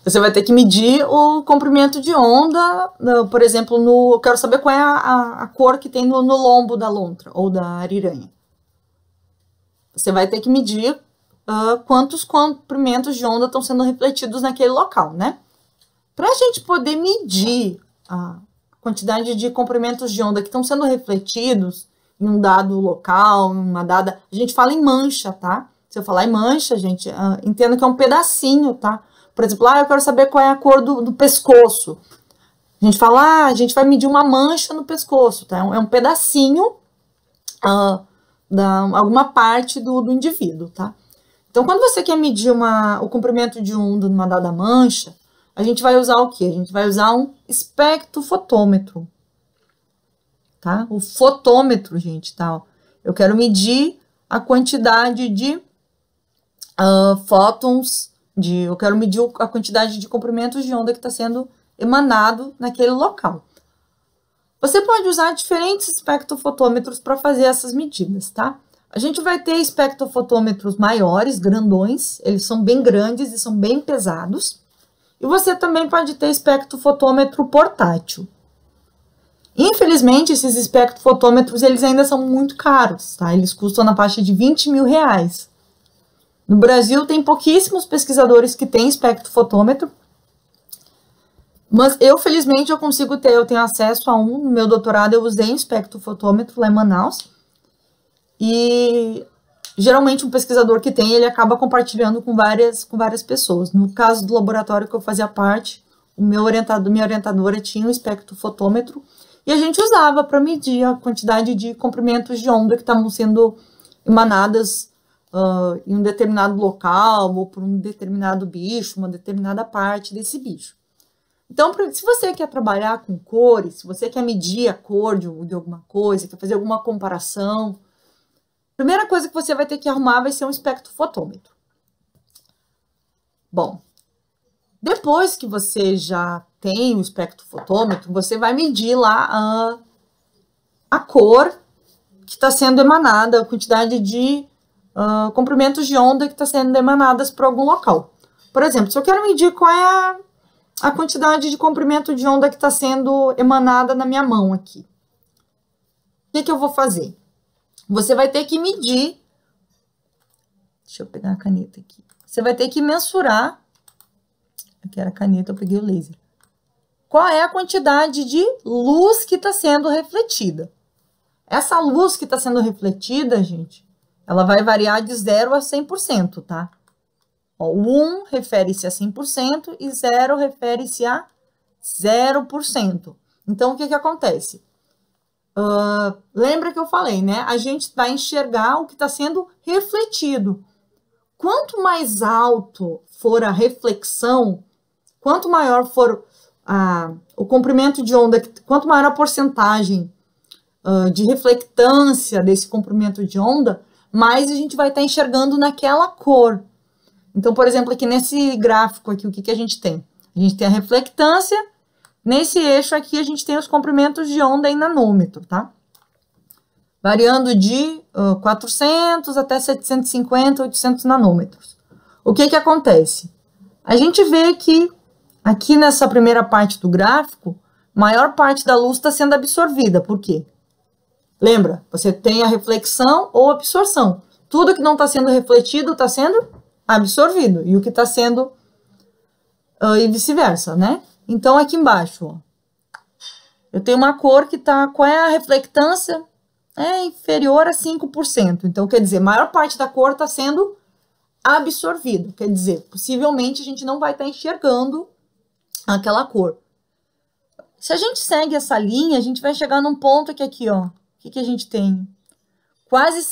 Você vai ter que medir o comprimento de onda, por exemplo, eu quero saber qual é a cor que tem no lombo da lontra ou da ariranha. Você vai ter que medir quantos comprimentos de onda estão sendo refletidos naquele local, né? Para a gente poder medir a quantidade de comprimentos de onda que estão sendo refletidos em um dado local, em uma dada... A gente fala em mancha, tá? Se eu falar em mancha, gente, entenda que é um pedacinho, tá? Por exemplo, eu quero saber qual é a cor do pescoço. A gente fala, a gente vai medir uma mancha no pescoço, tá? É um pedacinho alguma parte do indivíduo, tá? Então, quando você quer medir o comprimento de onda numa dada mancha, a gente vai usar o quê? A gente vai usar um espectrofotômetro, tá? O fotômetro, gente, tá? Eu quero medir a quantidade de fótons, eu quero medir a quantidade de comprimentos de onda que está sendo emanado naquele local. Você pode usar diferentes espectrofotômetros para fazer essas medidas, tá? A gente vai ter espectrofotômetros maiores, grandões, eles são bem grandes e são bem pesados. E você também pode ter espectrofotômetro portátil. Infelizmente, esses espectrofotômetros, eles ainda são muito caros, tá? Eles custam na faixa de R$20.000. No Brasil, tem pouquíssimos pesquisadores que têm espectrofotômetro, mas eu, felizmente, eu consigo ter, eu tenho acesso a um. No meu doutorado, eu usei um espectrofotômetro lá em Manaus, e geralmente um pesquisador que tem, ele acaba compartilhando com várias pessoas. No caso do laboratório que eu fazia parte, minha orientadora tinha um espectrofotômetro, e a gente usava para medir a quantidade de comprimentos de onda que estavam sendo emanadas em um determinado local, ou por um determinado bicho, uma determinada parte desse bicho. Então, se você quer trabalhar com cores, se você quer medir a cor de alguma coisa, quer fazer alguma comparação, a primeira coisa que você vai ter que arrumar vai ser um espectrofotômetro. Bom, depois que você já tem o espectrofotômetro, você vai medir lá a cor que está sendo emanada, a quantidade de comprimentos de onda que está sendo emanadas por algum local. Por exemplo, se eu quero medir qual é a quantidade de comprimento de onda que está sendo emanada na minha mão aqui, o que eu vou fazer? Você vai ter que medir, deixa eu pegar a caneta aqui, você vai ter que mensurar, aqui era a caneta, eu peguei o laser, qual é a quantidade de luz que está sendo refletida. Essa luz que está sendo refletida, gente, ela vai variar de 0 a 100%, tá? Ó, o 1 refere-se a 100% e 0 refere-se a 0%. Então, o que acontece? Lembra que eu falei, né? A gente vai enxergar o que está sendo refletido. Quanto mais alto for a reflexão, quanto maior for o comprimento de onda, quanto maior a porcentagem de reflectância desse comprimento de onda, mais a gente vai estar enxergando naquela cor. Então, por exemplo, aqui nesse gráfico aqui, o que a gente tem? A gente tem a reflectância, nesse eixo aqui a gente tem os comprimentos de onda em nanômetro, tá? Variando de 400 até 750, 800 nanômetros. O que acontece? A gente vê que aqui nessa primeira parte do gráfico, maior parte da luz está sendo absorvida. Por quê? Lembra, você tem a reflexão ou absorção. Tudo que não está sendo refletido está sendo absorvido. E o que está sendo... e vice-versa, né? Então, aqui embaixo, ó, eu tenho uma cor que está... Qual é a reflectância? É inferior a 5%. Então, quer dizer, a maior parte da cor está sendo absorvida. Quer dizer, possivelmente a gente não vai estar enxergando aquela cor. Se a gente segue essa linha, a gente vai chegar num ponto que aqui, ó, o que a gente tem? Quase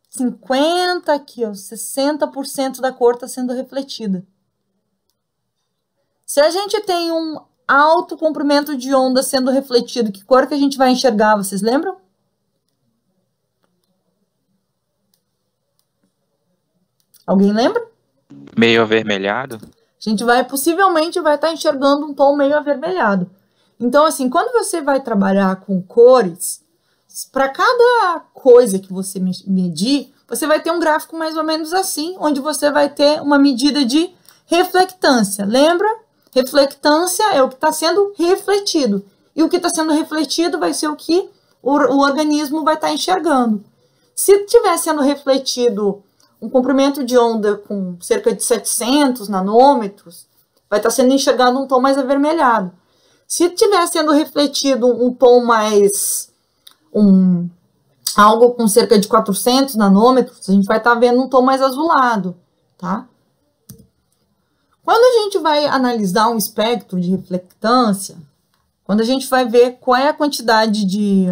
50 aqui, ó, 60% da cor está sendo refletida. Se a gente tem um alto comprimento de onda sendo refletido, que cor que a gente vai enxergar? Vocês lembram? Alguém lembra? Meio avermelhado. A gente possivelmente vai estar enxergando um tom meio avermelhado. Então, assim, quando você vai trabalhar com cores, para cada coisa que você medir, você vai ter um gráfico mais ou menos assim, onde você vai ter uma medida de reflectância. Lembra? Reflectância é o que está sendo refletido. E o que está sendo refletido vai ser o que o organismo vai estar enxergando. Se estiver sendo refletido um comprimento de onda com cerca de 700 nanômetros, vai estar sendo enxergado um tom mais avermelhado. Se estiver sendo refletido um tom mais... algo com cerca de 400 nanômetros, a gente vai estar vendo um tom mais azulado, tá? Quando a gente vai analisar um espectro de reflectância, quando a gente vai ver qual é a quantidade de...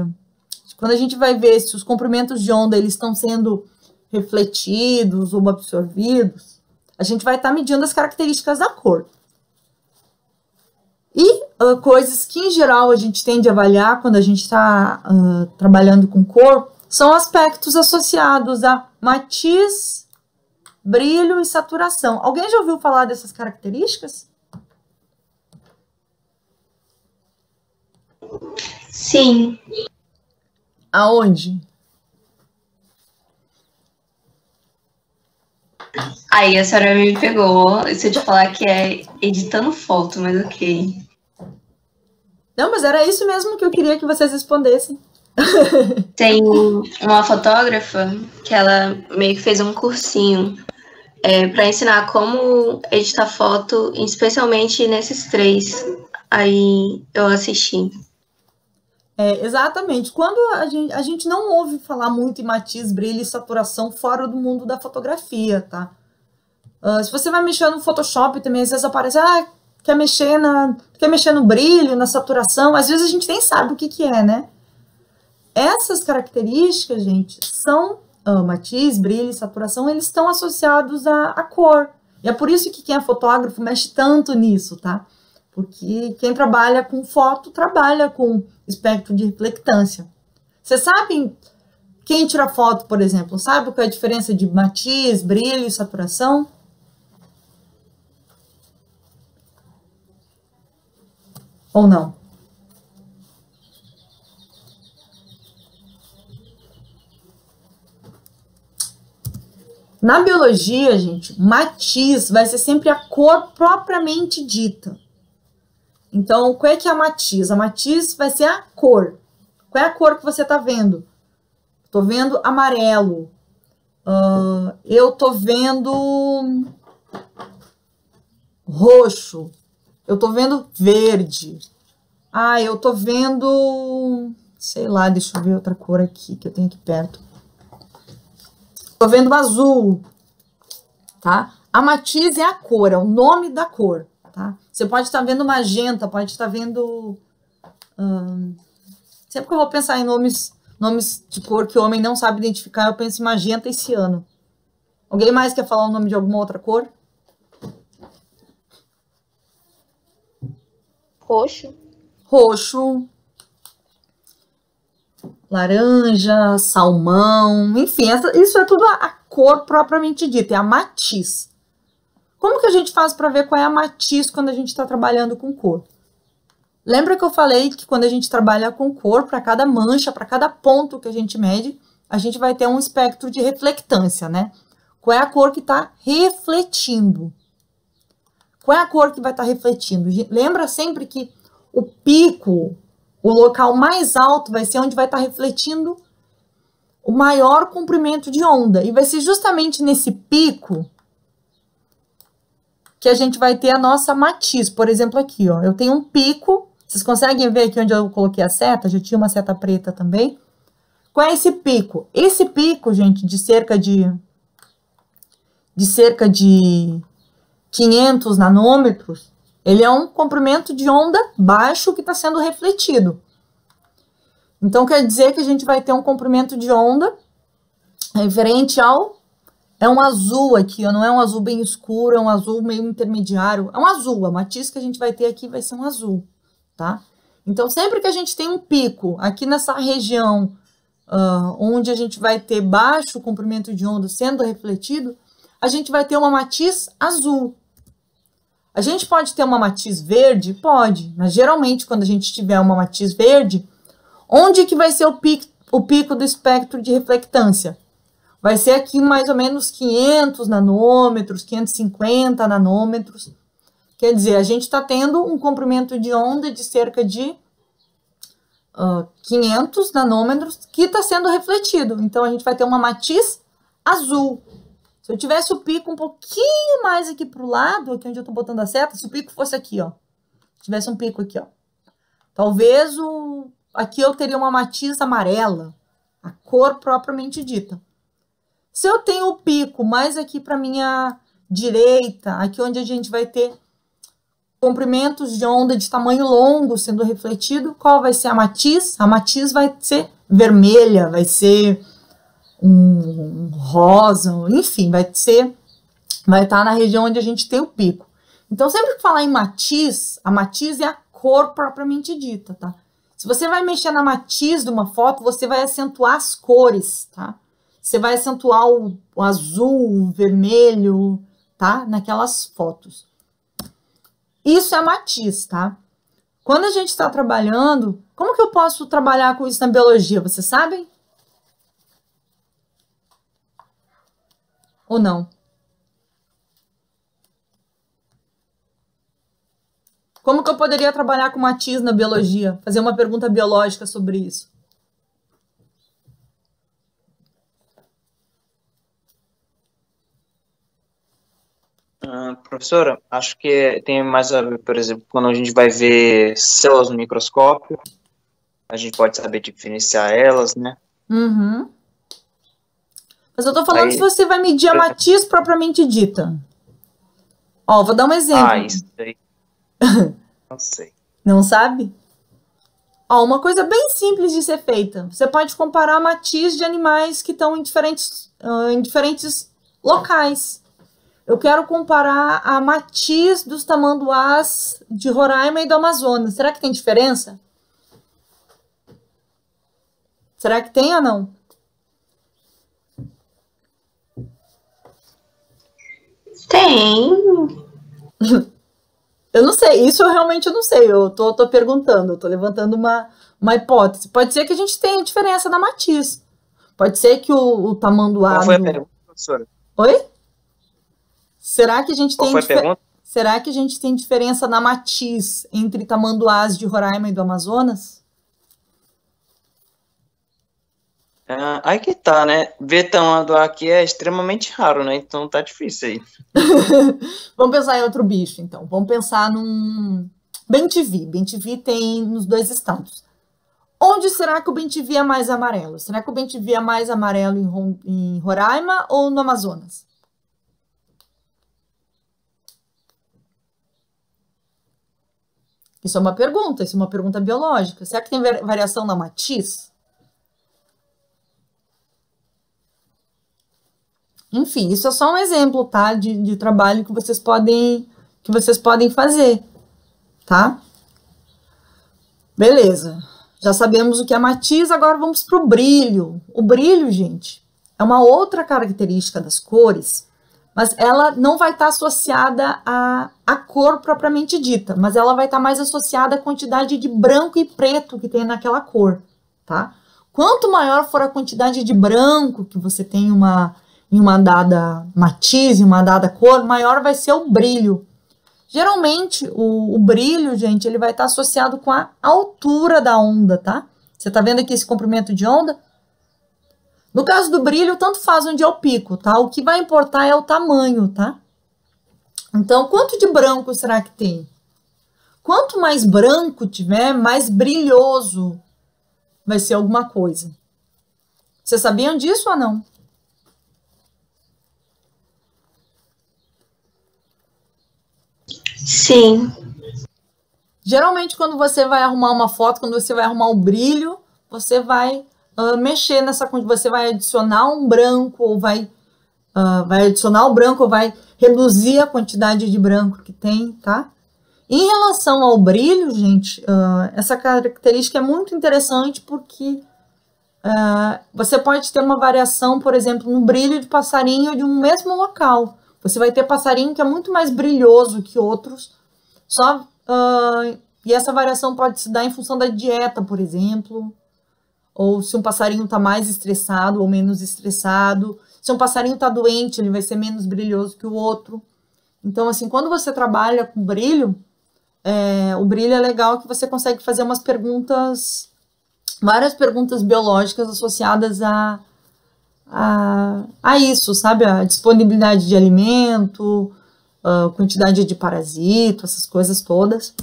Quando a gente vai ver se os comprimentos de onda eles estão sendo refletidos ou absorvidos, a gente vai estar medindo as características da cor. E coisas que, em geral, a gente tende a avaliar quando a gente está trabalhando com cor são aspectos associados a matiz, brilho e saturação. Alguém já ouviu falar dessas características? Sim. Aonde? Aí a senhora me pegou. Se eu te falar que é editando foto, mas ok. Não, mas era isso mesmo que eu queria que vocês respondessem. Tem uma fotógrafa que ela meio que fez um cursinho para ensinar como editar foto, especialmente nesses 3. Aí eu assisti. Exatamente. Quando a gente não ouve falar muito em matiz, brilho e saturação fora do mundo da fotografia, tá? Se você vai mexer no Photoshop também, às vezes aparece, quer mexer no brilho, na saturação, às vezes a gente nem sabe o que é, né? Essas características, gente, são matiz, brilho e saturação, eles estão associados à cor. E é por isso que quem é fotógrafo mexe tanto nisso, tá? Porque quem trabalha com foto, trabalha com espectro de reflectância. Vocês sabem, quem tira foto, por exemplo, sabe qual é a diferença de matiz, brilho e saturação? Ou não? Na biologia, gente, matiz vai ser sempre a cor propriamente dita. Então, qual é que é a matiz? A matiz vai ser a cor. Qual é a cor que você está vendo? Estou vendo amarelo. Eu estou vendo roxo. Eu estou vendo verde. Eu estou vendo... Sei lá, deixa eu ver outra cor aqui que eu tenho aqui perto. Estou vendo azul, tá? A matiz é a cor, é o nome da cor, tá? Você pode estar vendo magenta, pode estar vendo... sempre que eu vou pensar em nomes de cor que o homem não sabe identificar, eu penso em magenta e ciano. Alguém mais quer falar o nome de alguma outra cor? Roxo. Roxo. Laranja, salmão, enfim, isso é tudo a cor propriamente dita, é a matiz. Como que a gente faz para ver qual é a matiz quando a gente está trabalhando com cor? Lembra que eu falei que quando a gente trabalha com cor, para cada mancha, para cada ponto que a gente mede, a gente vai ter um espectro de reflectância, né? Qual é a cor que está refletindo? Qual é a cor que vai estar refletindo? Lembra sempre que o pico, o local mais alto vai ser onde vai estar refletindo o maior comprimento de onda. E vai ser justamente nesse pico que a gente vai ter a nossa matiz. Por exemplo, aqui, ó, eu tenho um pico. Vocês conseguem ver aqui onde eu coloquei a seta? Já tinha uma seta preta também. Qual é esse pico? Esse pico, gente, de cerca de 500 nanômetros, ele é um comprimento de onda baixo que está sendo refletido. Então, quer dizer que a gente vai ter um comprimento de onda referente ao... É um azul aqui, ó, não é um azul bem escuro, é um azul meio intermediário. É um azul, a matiz que a gente vai ter aqui vai ser um azul, tá? Então, sempre que a gente tem um pico aqui nessa região onde a gente vai ter baixo comprimento de onda sendo refletido, a gente vai ter uma matiz azul. A gente pode ter uma matiz verde? Pode, mas geralmente quando a gente tiver uma matiz verde, onde que vai ser o pico do espectro de reflectância? Vai ser aqui mais ou menos 500 nanômetros, 550 nanômetros. Quer dizer, a gente está tendo um comprimento de onda de cerca de 500 nanômetros que está sendo refletido. Então, a gente vai ter uma matiz azul. Se eu tivesse o pico um pouquinho mais aqui para o lado, aqui onde eu estou botando a seta, se o pico fosse aqui, ó, tivesse um pico aqui, ó, talvez aqui eu teria uma matiz amarela, a cor propriamente dita. Se eu tenho o pico mais aqui para minha direita, aqui onde a gente vai ter comprimentos de onda de tamanho longo sendo refletido, qual vai ser a matiz? A matiz vai ser vermelha, vai ser um rosa, enfim, vai estar na região onde a gente tem o pico. Então, sempre que falar em matiz, a matiz é a cor propriamente dita, tá? Se você vai mexer na matiz de uma foto, você vai acentuar as cores, tá? Você vai acentuar o azul, o vermelho, tá? Naquelas fotos. Isso é matiz, tá? Quando a gente está trabalhando, como que eu posso trabalhar com isso na biologia? Vocês sabem? Ou não? Como que eu poderia trabalhar com matiz na biologia? Fazer uma pergunta biológica sobre isso. Professora, acho que tem mais a ver, por exemplo, quando a gente vai ver células no microscópio, a gente pode saber diferenciar elas, né? Uhum. Mas eu tô falando se você vai medir a matiz propriamente dita. Ó, vou dar um exemplo. Isso daí. Não sei. Não sabe? Ó, uma coisa bem simples de ser feita. Você pode comparar a matiz de animais que estão em diferentes locais. Eu quero comparar a matiz dos tamanduás de Roraima e do Amazonas. Será que tem diferença? Será que tem ou não? Tem. Eu não sei, isso eu realmente não sei. Eu tô perguntando, eu tô levantando uma hipótese. Pode ser que a gente tenha diferença na matiz. Pode ser que o tamanduá... Qual foi a pergunta, professora? Oi? Será que a gente Qual foi a pergunta? Será que a gente tem diferença na matiz entre tamanduás de Roraima e do Amazonas? Aí que tá, né? Ver tamanduá aqui é extremamente raro, né? Então tá difícil aí. Vamos pensar em outro bicho, então. Vamos pensar num... bem-te-vi. Bem-te-vi tem nos 2 estados. Onde será que o bem-te-vi é mais amarelo? Será que o bem-te-vi é mais amarelo em Roraima ou no Amazonas? Isso é uma pergunta biológica. Será que tem variação na matiz? Enfim, isso é só um exemplo, tá? De trabalho que vocês podem fazer, tá? Beleza. Já sabemos o que é matiz, agora vamos para o brilho. O brilho, gente, é uma outra característica das cores, mas ela não vai estar associada à cor propriamente dita, mas ela vai estar mais associada à quantidade de branco e preto que tem naquela cor, tá? Quanto maior for a quantidade de branco que você tem em uma dada matiz, em uma dada cor, maior vai ser o brilho. Geralmente, o brilho, gente, ele vai estar associado com a altura da onda, tá? Você tá vendo aqui esse comprimento de onda? No caso do brilho, tanto faz onde é o pico, tá? O que vai importar é o tamanho, tá? Então, quanto de branco será que tem? Quanto mais branco tiver, mais brilhoso vai ser alguma coisa. Vocês sabiam disso ou não? Sim. Geralmente, quando você vai arrumar uma foto, quando você vai arrumar o brilho, você vai mexer nessa coisa, você vai adicionar um branco, ou vai adicionar o branco, ou vai reduzir a quantidade de branco que tem, tá? Em relação ao brilho, gente, essa característica é muito interessante porque você pode ter uma variação, por exemplo, no brilho de passarinho de um mesmo local. Você vai ter passarinho que é muito mais brilhoso que outros, e essa variação pode se dar em função da dieta, por exemplo, ou se um passarinho está mais estressado ou menos estressado. Se um passarinho está doente, ele vai ser menos brilhoso que o outro. Então, assim, quando você trabalha com brilho, o brilho é legal que você consegue fazer várias perguntas biológicas associadas a isso, sabe? A disponibilidade de alimento, a quantidade de parasito, essas coisas todas.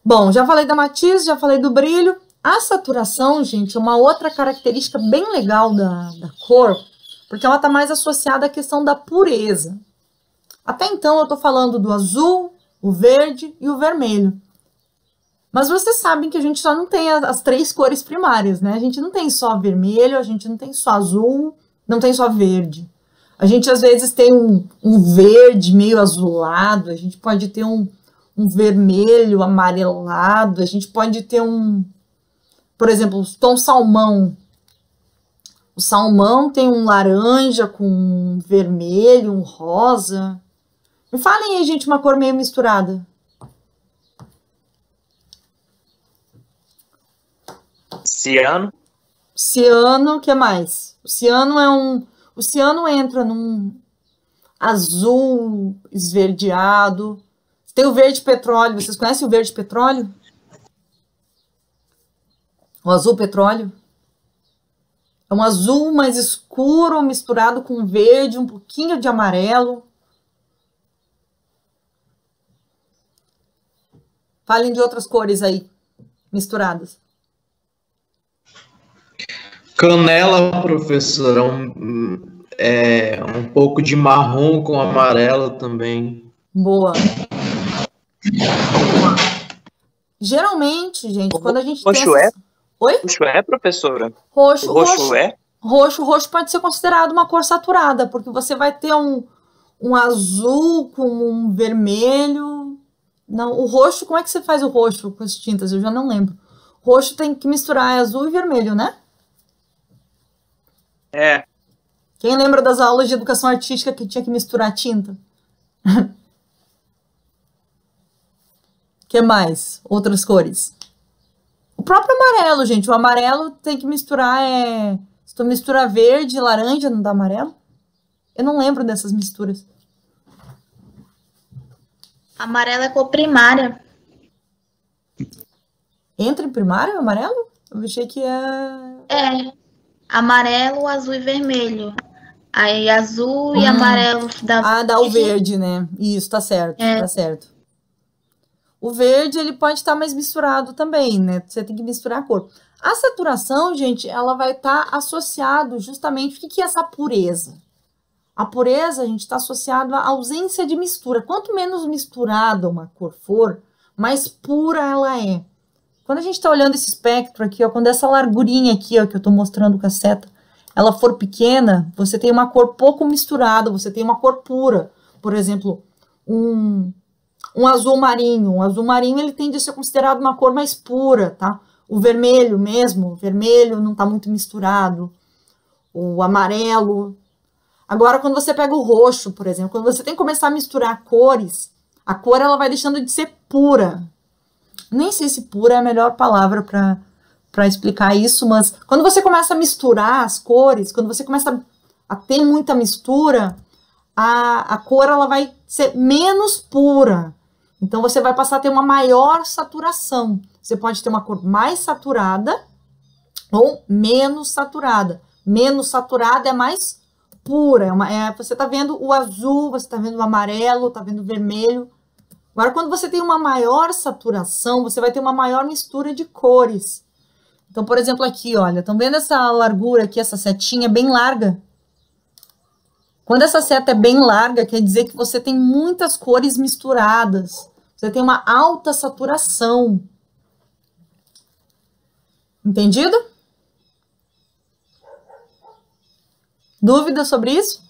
Bom, já falei da matiz, já falei do brilho. A saturação, gente, é uma outra característica bem legal da cor, porque ela está mais associada à questão da pureza. Até então eu estou falando do azul, o verde e o vermelho. Mas vocês sabem que a gente só não tem as 3 cores primárias, né? A gente não tem só vermelho, a gente não tem só azul, não tem só verde. A gente às vezes tem um verde meio azulado, a gente pode ter um vermelho amarelado, a gente pode ter por exemplo, o tom salmão. O salmão tem um laranja com um vermelho, um rosa. Me falem aí, gente, uma cor meio misturada. Ciano. Ciano, o que mais? O ciano entra num azul esverdeado. Tem o verde petróleo. Vocês conhecem o verde petróleo? O azul petróleo? É um azul mais escuro misturado com verde, um pouquinho de amarelo. Falem de outras cores aí, misturadas. Canela, professora, um pouco de marrom com amarelo também. Boa. Geralmente, gente, quando a gente roxo tem essas... Oi? Roxo é, professora? Roxo é? Roxo pode ser considerado uma cor saturada, porque você vai ter um azul com um vermelho. Não, o roxo, como é que você faz o roxo com as tintas? Eu já não lembro. Roxo tem que misturar azul e vermelho, né? É. Quem lembra das aulas de educação artística que tinha que misturar tinta? Que mais? Outras cores. O próprio amarelo, gente. O amarelo tem que misturar... Se tu mistura verde e laranja, não dá amarelo? Eu não lembro dessas misturas. Amarelo é cor primária. Entra em primário o amarelo? Eu achei que É. Amarelo, azul e vermelho. Aí azul e amarelo dá... dá o verde, né? Isso, tá certo, tá certo. O verde, ele pode estar mais misturado também, né? Você tem que misturar a cor. A saturação, gente, ela vai estar associado justamente... O que é essa pureza? A pureza, a gente, está associado à ausência de mistura. Quanto menos misturada uma cor for, mais pura ela é. Quando a gente está olhando esse espectro aqui, ó, quando essa largurinha aqui, ó, que eu estou mostrando com a seta, ela for pequena, você tem uma cor pouco misturada, você tem uma cor pura. Por exemplo, um azul marinho. Um azul marinho, ele tende a ser considerado uma cor mais pura, tá? O vermelho mesmo, o vermelho não está muito misturado. O amarelo. Agora, quando você pega o roxo, por exemplo, quando você tem que começar a misturar cores, a cor ela vai deixando de ser pura. Nem sei se pura é a melhor palavra para explicar isso, mas quando você começa a misturar as cores, quando você começa a ter muita mistura, a cor ela vai ser menos pura. Então, você vai passar a ter uma maior saturação. Você pode ter uma cor mais saturada ou menos saturada. Menos saturada é mais pura. Você está vendo o azul, você está vendo o amarelo, está vendo o vermelho. Agora, quando você tem uma maior saturação, você vai ter uma maior mistura de cores. Então, por exemplo, aqui, olha, estão vendo essa largura aqui, essa setinha bem larga? Quando essa seta é bem larga, quer dizer que você tem muitas cores misturadas. Você tem uma alta saturação. Entendido? Dúvida sobre isso?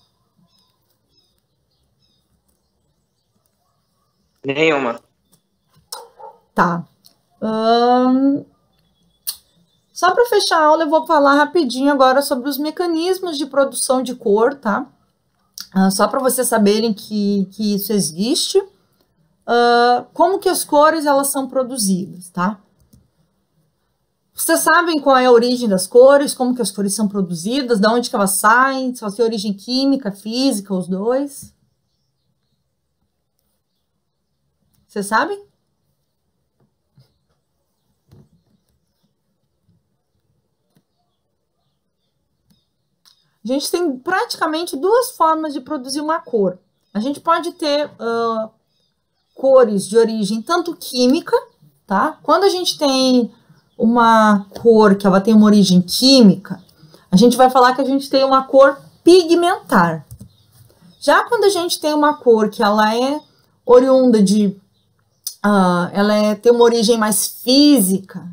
Nenhuma. Tá. Só para fechar a aula, eu vou falar rapidinho agora sobre os mecanismos de produção de cor, tá? Só para vocês saberem que isso existe. Como que as cores elas são produzidas, tá? Vocês sabem qual é a origem das cores, como que as cores são produzidas, de onde que elas saem, se elas têm origem química, física, os dois? Vocês sabem? A gente tem praticamente duas formas de produzir uma cor. A gente pode ter cores de origem tanto química, tá? Quando a gente tem uma cor que ela tem uma origem química, a gente vai falar que a gente tem uma cor pigmentar. Já quando a gente tem uma cor que ela é oriunda de... tem uma origem mais física,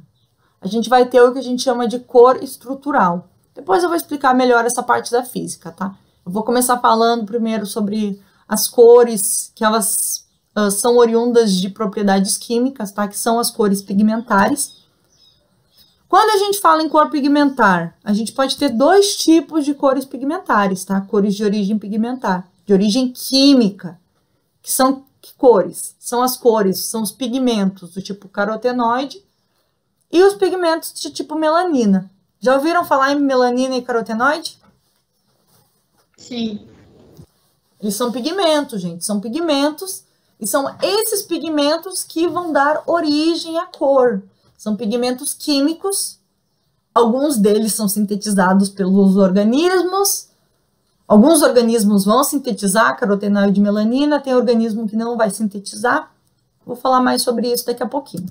a gente vai ter o que a gente chama de cor estrutural. Depois eu vou explicar melhor essa parte da física, tá? Eu vou começar falando primeiro sobre as cores que elas são oriundas de propriedades químicas, tá? Que são as cores pigmentares. Quando a gente fala em cor pigmentar, a gente pode ter dois tipos de cores pigmentares, tá? Cores de origem pigmentar, de origem química, que são que cores? São as cores, são os pigmentos do tipo carotenoide e os pigmentos de tipo melanina. Já ouviram falar em melanina e carotenoide? Sim. Eles são pigmentos, gente. São pigmentos E são esses pigmentos que vão dar origem à cor. São pigmentos químicos. Alguns deles são sintetizados pelos organismos. Alguns organismos vão sintetizar carotenoide e melanina. Tem organismo que não vai sintetizar. Vou falar mais sobre isso daqui a pouquinho.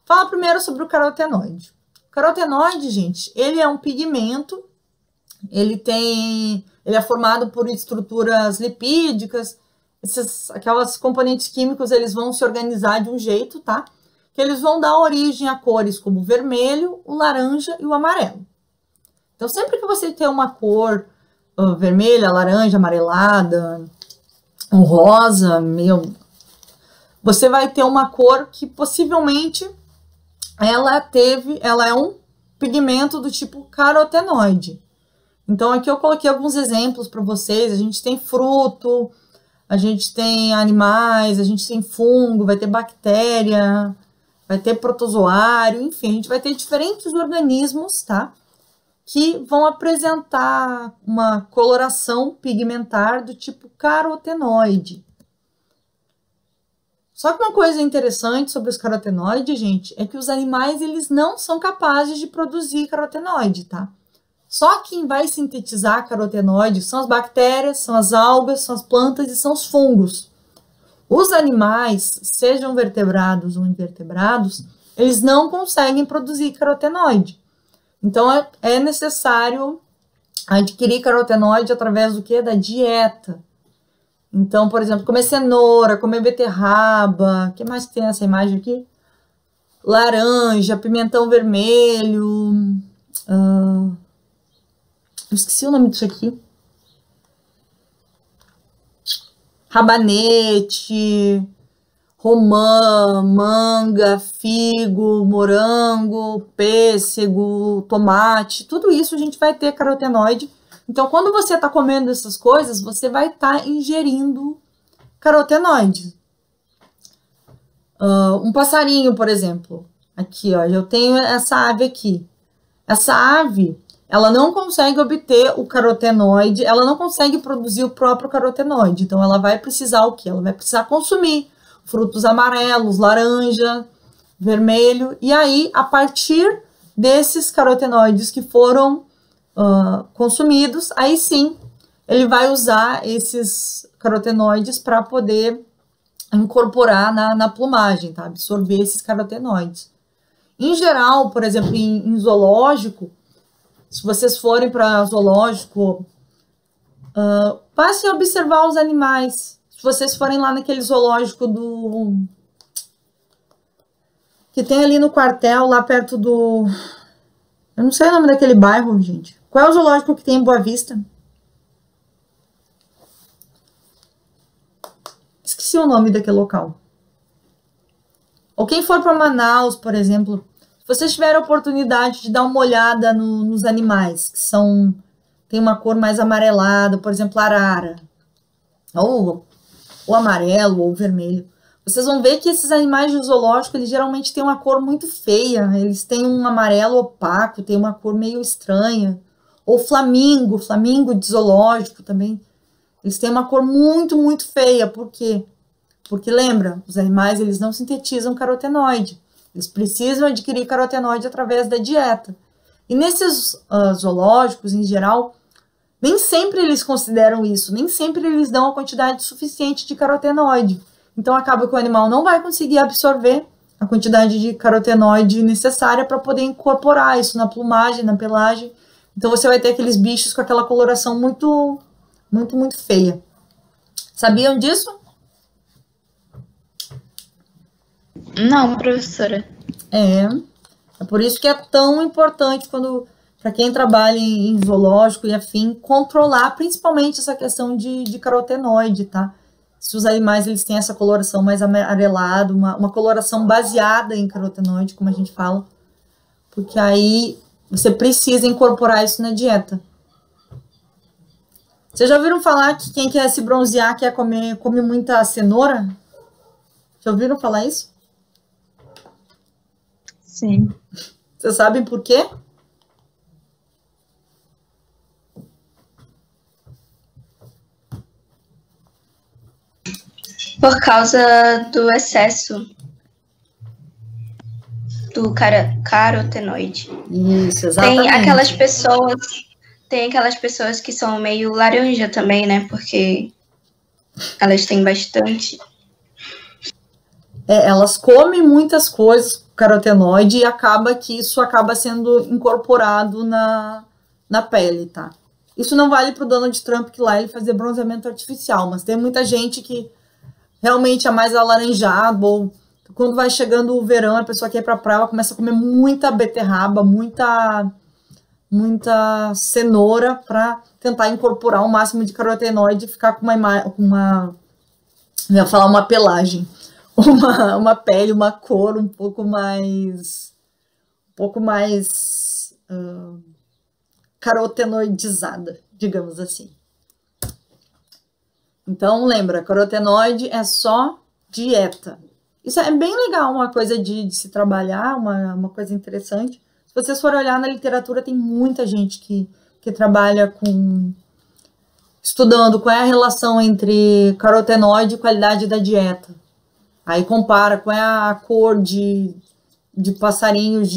Fala primeiro sobre o carotenoide. O carotenoide, gente, ele é um pigmento. Ele é formado por estruturas lipídicas. Aquelas componentes químicos, eles vão se organizar de um jeito, tá? Que eles vão dar origem a cores como o vermelho, o laranja e o amarelo. Então, sempre que você tem uma cor vermelha, laranja, amarelada, um rosa, você vai ter uma cor que possivelmente ela é um pigmento do tipo carotenoide. Então, aqui eu coloquei alguns exemplos para vocês. A gente tem fruto, a gente tem animais, a gente tem fungo, vai ter bactéria, vai ter protozoário, enfim, a gente vai ter diferentes organismos, tá? Que vão apresentar uma coloração pigmentar do tipo carotenoide. Só que uma coisa interessante sobre os carotenoides, gente, é que os animais, eles não são capazes de produzir carotenoide, tá? Só quem vai sintetizar carotenoide são as bactérias, são as algas, são as plantas e são os fungos. Os animais, sejam vertebrados ou invertebrados, eles não conseguem produzir carotenoide. Então, é necessário adquirir carotenoide através do quê? Da dieta. Então, por exemplo, comer cenoura, comer beterraba, o que mais que tem nessa imagem aqui? Laranja, pimentão vermelho, eu esqueci o nome disso aqui. Rabanete, romã, manga, figo, morango, pêssego, tomate, tudo isso a gente vai ter carotenoide. Então, quando você está comendo essas coisas, você vai estar ingerindo carotenoide. Um passarinho, por exemplo. Aqui, ó, eu tenho essa ave aqui. Essa ave, ela não consegue obter o carotenoide, ela não consegue produzir o próprio carotenoide. Então, ela vai precisar o quê? Ela vai precisar consumir frutos amarelos, laranja, vermelho. E aí, a partir desses carotenoides que foram consumidos, aí sim, ele vai usar esses carotenoides para poder incorporar na plumagem, tá? Absorver esses carotenoides. Em geral, por exemplo, em zoológico, se vocês forem para zoológico, passem a observar os animais. Se vocês forem lá naquele zoológico que tem ali no quartel, lá perto do... Eu não sei o nome daquele bairro, gente. Qual é o zoológico que tem em Boa Vista? Esqueci o nome daquele local. Ou quem for para Manaus, por exemplo, se vocês tiverem a oportunidade de dar uma olhada nos animais, que tem uma cor mais amarelada, por exemplo, arara, ou amarelo, ou vermelho, vocês vão ver que esses animais de zoológico, eles geralmente têm uma cor muito feia, eles têm um amarelo opaco, tem uma cor meio estranha. Ou flamingo de zoológico também, eles têm uma cor muito, muito feia. Por quê? Porque, lembra, os animais, eles não sintetizam carotenoide. Eles precisam adquirir carotenoide através da dieta. E nesses zoológicos, em geral, nem sempre eles consideram isso, nem sempre eles dão a quantidade suficiente de carotenoide. Então, acaba que o animal não vai conseguir absorver a quantidade de carotenoide necessária para poder incorporar isso na plumagem, na pelagem. Então, você vai ter aqueles bichos com aquela coloração muito, muito, muito feia. Sabiam disso? Não, professora. É por isso que é tão importante para quem trabalha em zoológico e afim, controlar principalmente essa questão de carotenoide, tá? Se os animais eles têm essa coloração mais amarelada, uma coloração baseada em carotenoide, como a gente fala, porque aí você precisa incorporar isso na dieta. Vocês já ouviram falar que quem quer se bronzear come muita cenoura? Já ouviram falar isso? Sim. Vocês sabem por quê? Por causa do excesso do carotenoide. Isso, exatamente. Tem aquelas pessoas que são meio laranja também, né? Porque elas têm bastante. Elas comem muitas coisas com carotenoide e acaba que isso acaba sendo incorporado na pele, tá? Isso não vale pro Donald Trump, que lá ele fazia bronzeamento artificial, mas tem muita gente que realmente é mais alaranjado, ou quando vai chegando o verão, a pessoa quer ir pra praia, ela começa a comer muita beterraba, muita cenoura para tentar incorporar o máximo de carotenoide e ficar com uma pelagem, uma pele, uma cor um pouco mais carotenoidizada, digamos assim. Então, lembra, carotenoide é só dieta. Isso é bem legal, uma coisa de se trabalhar, uma coisa interessante. Se vocês forem olhar na literatura, tem muita gente que trabalha estudando qual é a relação entre carotenoide e qualidade da dieta. Aí compara qual é a cor de passarinhos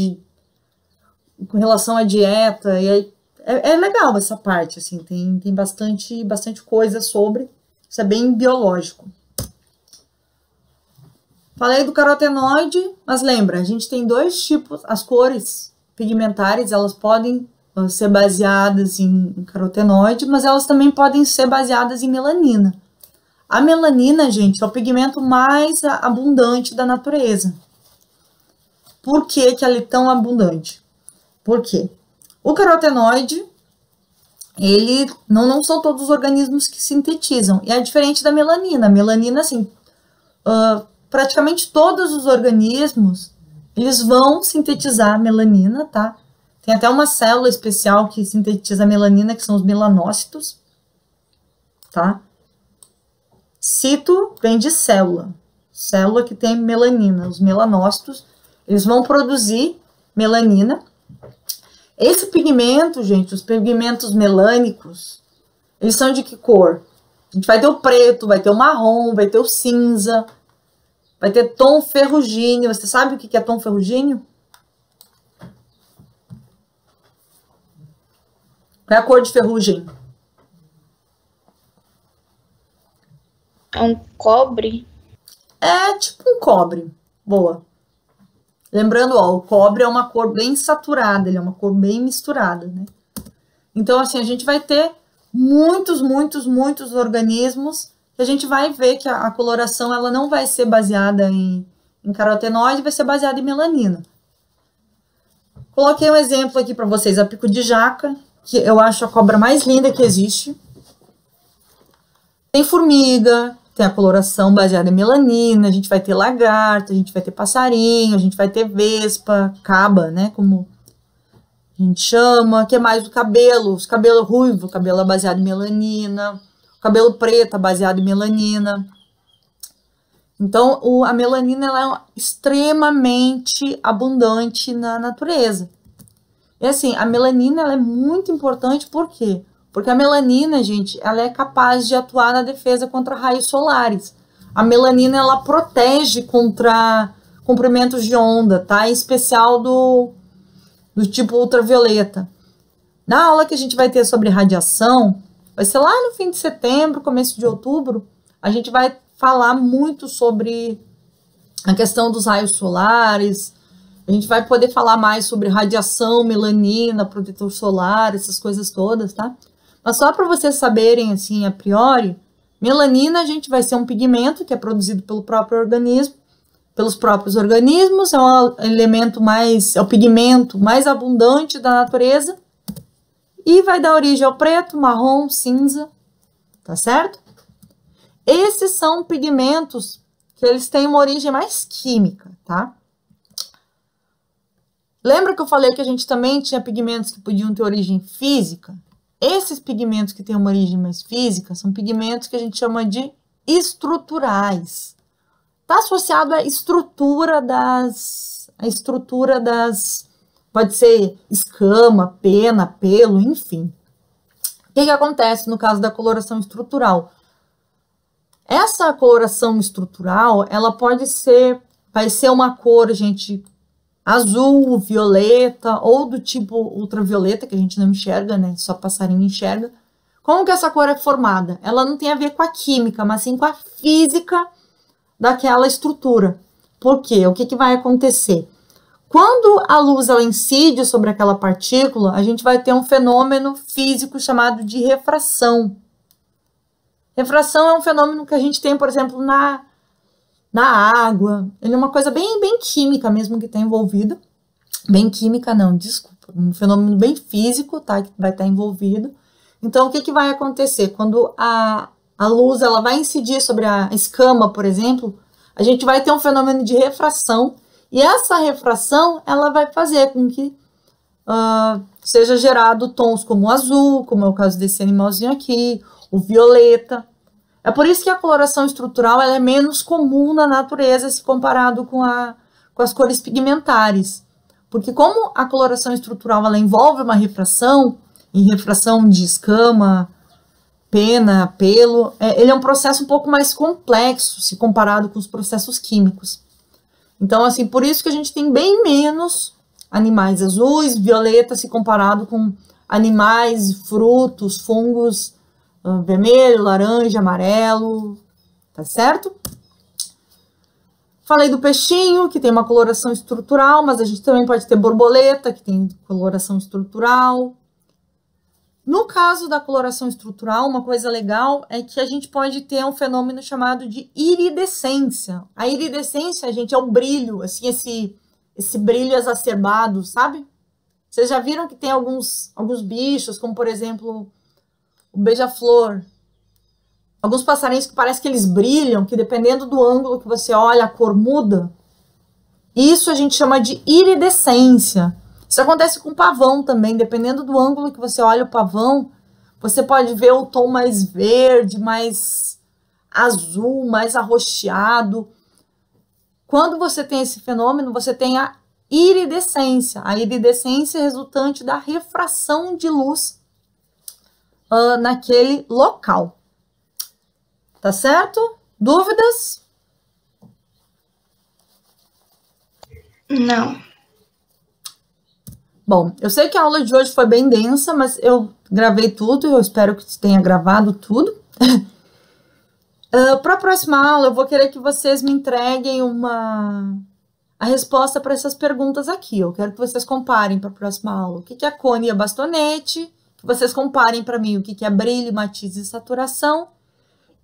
com relação à dieta. E aí é legal essa parte, assim, tem bastante coisa sobre. Isso é bem biológico. Falei do carotenoide, mas lembra, a gente tem dois tipos, as cores pigmentares, elas podem ser baseadas em carotenoide, mas elas também podem ser baseadas em melanina. A melanina, gente, é o pigmento mais abundante da natureza. Por que ela é tão abundante? Por quê? O carotenoide, ele não são todos os organismos que sintetizam, e é diferente da melanina. A melanina, assim, praticamente todos os organismos, eles vão sintetizar melanina, tá? Tem até uma célula especial que sintetiza melanina, que são os melanócitos, tá? Cito vem de célula. Célula que tem melanina. Os melanócitos, eles vão produzir melanina. Esse pigmento, gente, os pigmentos melânicos, eles são de que cor? A gente vai ter o preto, vai ter o marrom, vai ter o cinza, vai ter tom ferrugíneo. Você sabe o que é tom ferrugíneo? Qual é a cor de ferrugem? É um cobre? É tipo um cobre. Boa. Lembrando, ó, o cobre é uma cor bem saturada, ele é uma cor bem misturada, né? Então, assim, a gente vai ter muitos organismos que a gente vai ver que a coloração ela não vai ser baseada em carotenoide, vai ser baseada em melanina. Coloquei um exemplo aqui para vocês, a pico de jaca, que eu acho a cobra mais linda que existe. Tem formiga, tem a coloração baseada em melanina, a gente vai ter lagarto, a gente vai ter passarinho, a gente vai ter vespa, caba, né, como a gente chama. O que mais? O cabelo, os cabelos ruivos, o cabelo é baseado em melanina, o cabelo preto é baseado em melanina. Então, a melanina ela é extremamente abundante na natureza. E assim, a melanina ela é muito importante, por quê? Porque a melanina, gente, ela é capaz de atuar na defesa contra raios solares. A melanina, ela protege contra comprimentos de onda, tá? Em especial do tipo ultravioleta. Na aula que a gente vai ter sobre radiação, vai ser lá no fim de setembro, começo de outubro, a gente vai falar muito sobre a questão dos raios solares. A gente vai poder falar mais sobre radiação, melanina, protetor solar, essas coisas todas, tá? Mas só para vocês saberem, assim, a priori, melanina, a gente vai ser um pigmento que é produzido pelo próprio organismo, pelos próprios organismos, é o elemento é o pigmento mais abundante da natureza e vai dar origem ao preto, marrom, cinza, tá certo? Esses são pigmentos que eles têm uma origem mais química, tá? Lembra que eu falei que a gente também tinha pigmentos que podiam ter origem física? Esses pigmentos que têm uma origem mais física são pigmentos que a gente chama de estruturais. Está associado à estrutura das... Pode ser escama, pena, pelo, enfim. O que acontece no caso da coloração estrutural? Essa coloração estrutural, ela vai ser uma cor, gente, azul, violeta, ou do tipo ultravioleta, que a gente não enxerga, né? Só passarinho enxerga. Como que essa cor é formada? Ela não tem a ver com a química, mas sim com a física daquela estrutura. Por quê? O que que vai acontecer? Quando a luz ela incide sobre aquela partícula, a gente vai ter um fenômeno físico chamado de refração. Refração é um fenômeno que a gente tem, por exemplo, na água. Ele é uma coisa bem química mesmo que está envolvida. Bem química não, desculpa. Um fenômeno bem físico, tá? Que vai estar envolvido. Então, o que que vai acontecer? Quando a luz ela vai incidir sobre a escama, por exemplo, a gente vai ter um fenômeno de refração. E essa refração, ela vai fazer com que seja gerado tons como o azul, como é o caso desse animalzinho aqui, o violeta. É por isso que a coloração estrutural ela é menos comum na natureza se comparado com as cores pigmentares. Porque como a coloração estrutural ela envolve uma refração, em refração de escama, pena, pelo, ele é um processo um pouco mais complexo se comparado com os processos químicos. Então, assim, por isso que a gente tem bem menos animais azuis, violetas, se comparado com animais, frutos, fungos, vermelho, laranja, amarelo, tá certo? Falei do peixinho, que tem uma coloração estrutural, mas a gente também pode ter borboleta, que tem coloração estrutural. No caso da coloração estrutural, uma coisa legal é que a gente pode ter um fenômeno chamado de iridescência. A iridescência, gente, é o brilho, assim, esse brilho exacerbado, sabe? Vocês já viram que tem alguns bichos, como por exemplo o beija-flor. Alguns passarinhos que parece que eles brilham, que dependendo do ângulo que você olha, a cor muda. Isso a gente chama de iridescência. Isso acontece com o pavão também, dependendo do ângulo que você olha o pavão, você pode ver o tom mais verde, mais azul, mais arroxeado. Quando você tem esse fenômeno, você tem a iridescência. A iridescência é resultante da refração de luz naquele local. Tá certo? Dúvidas? Não. Bom, eu sei que a aula de hoje foi bem densa, mas eu gravei tudo, eu espero que tenha gravado tudo. Para a próxima aula, eu vou querer que vocês me entreguem a resposta para essas perguntas aqui. Eu quero que vocês comparem para a próxima aula. O que é cone e bastonete? Que vocês comparem para mim o que é brilho, matiz e saturação.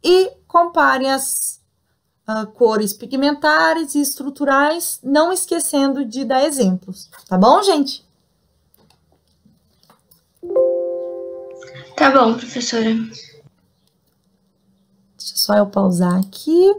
E comparem as cores pigmentares e estruturais, não esquecendo de dar exemplos. Tá bom, gente? Tá bom, professora. Deixa só eu pausar aqui.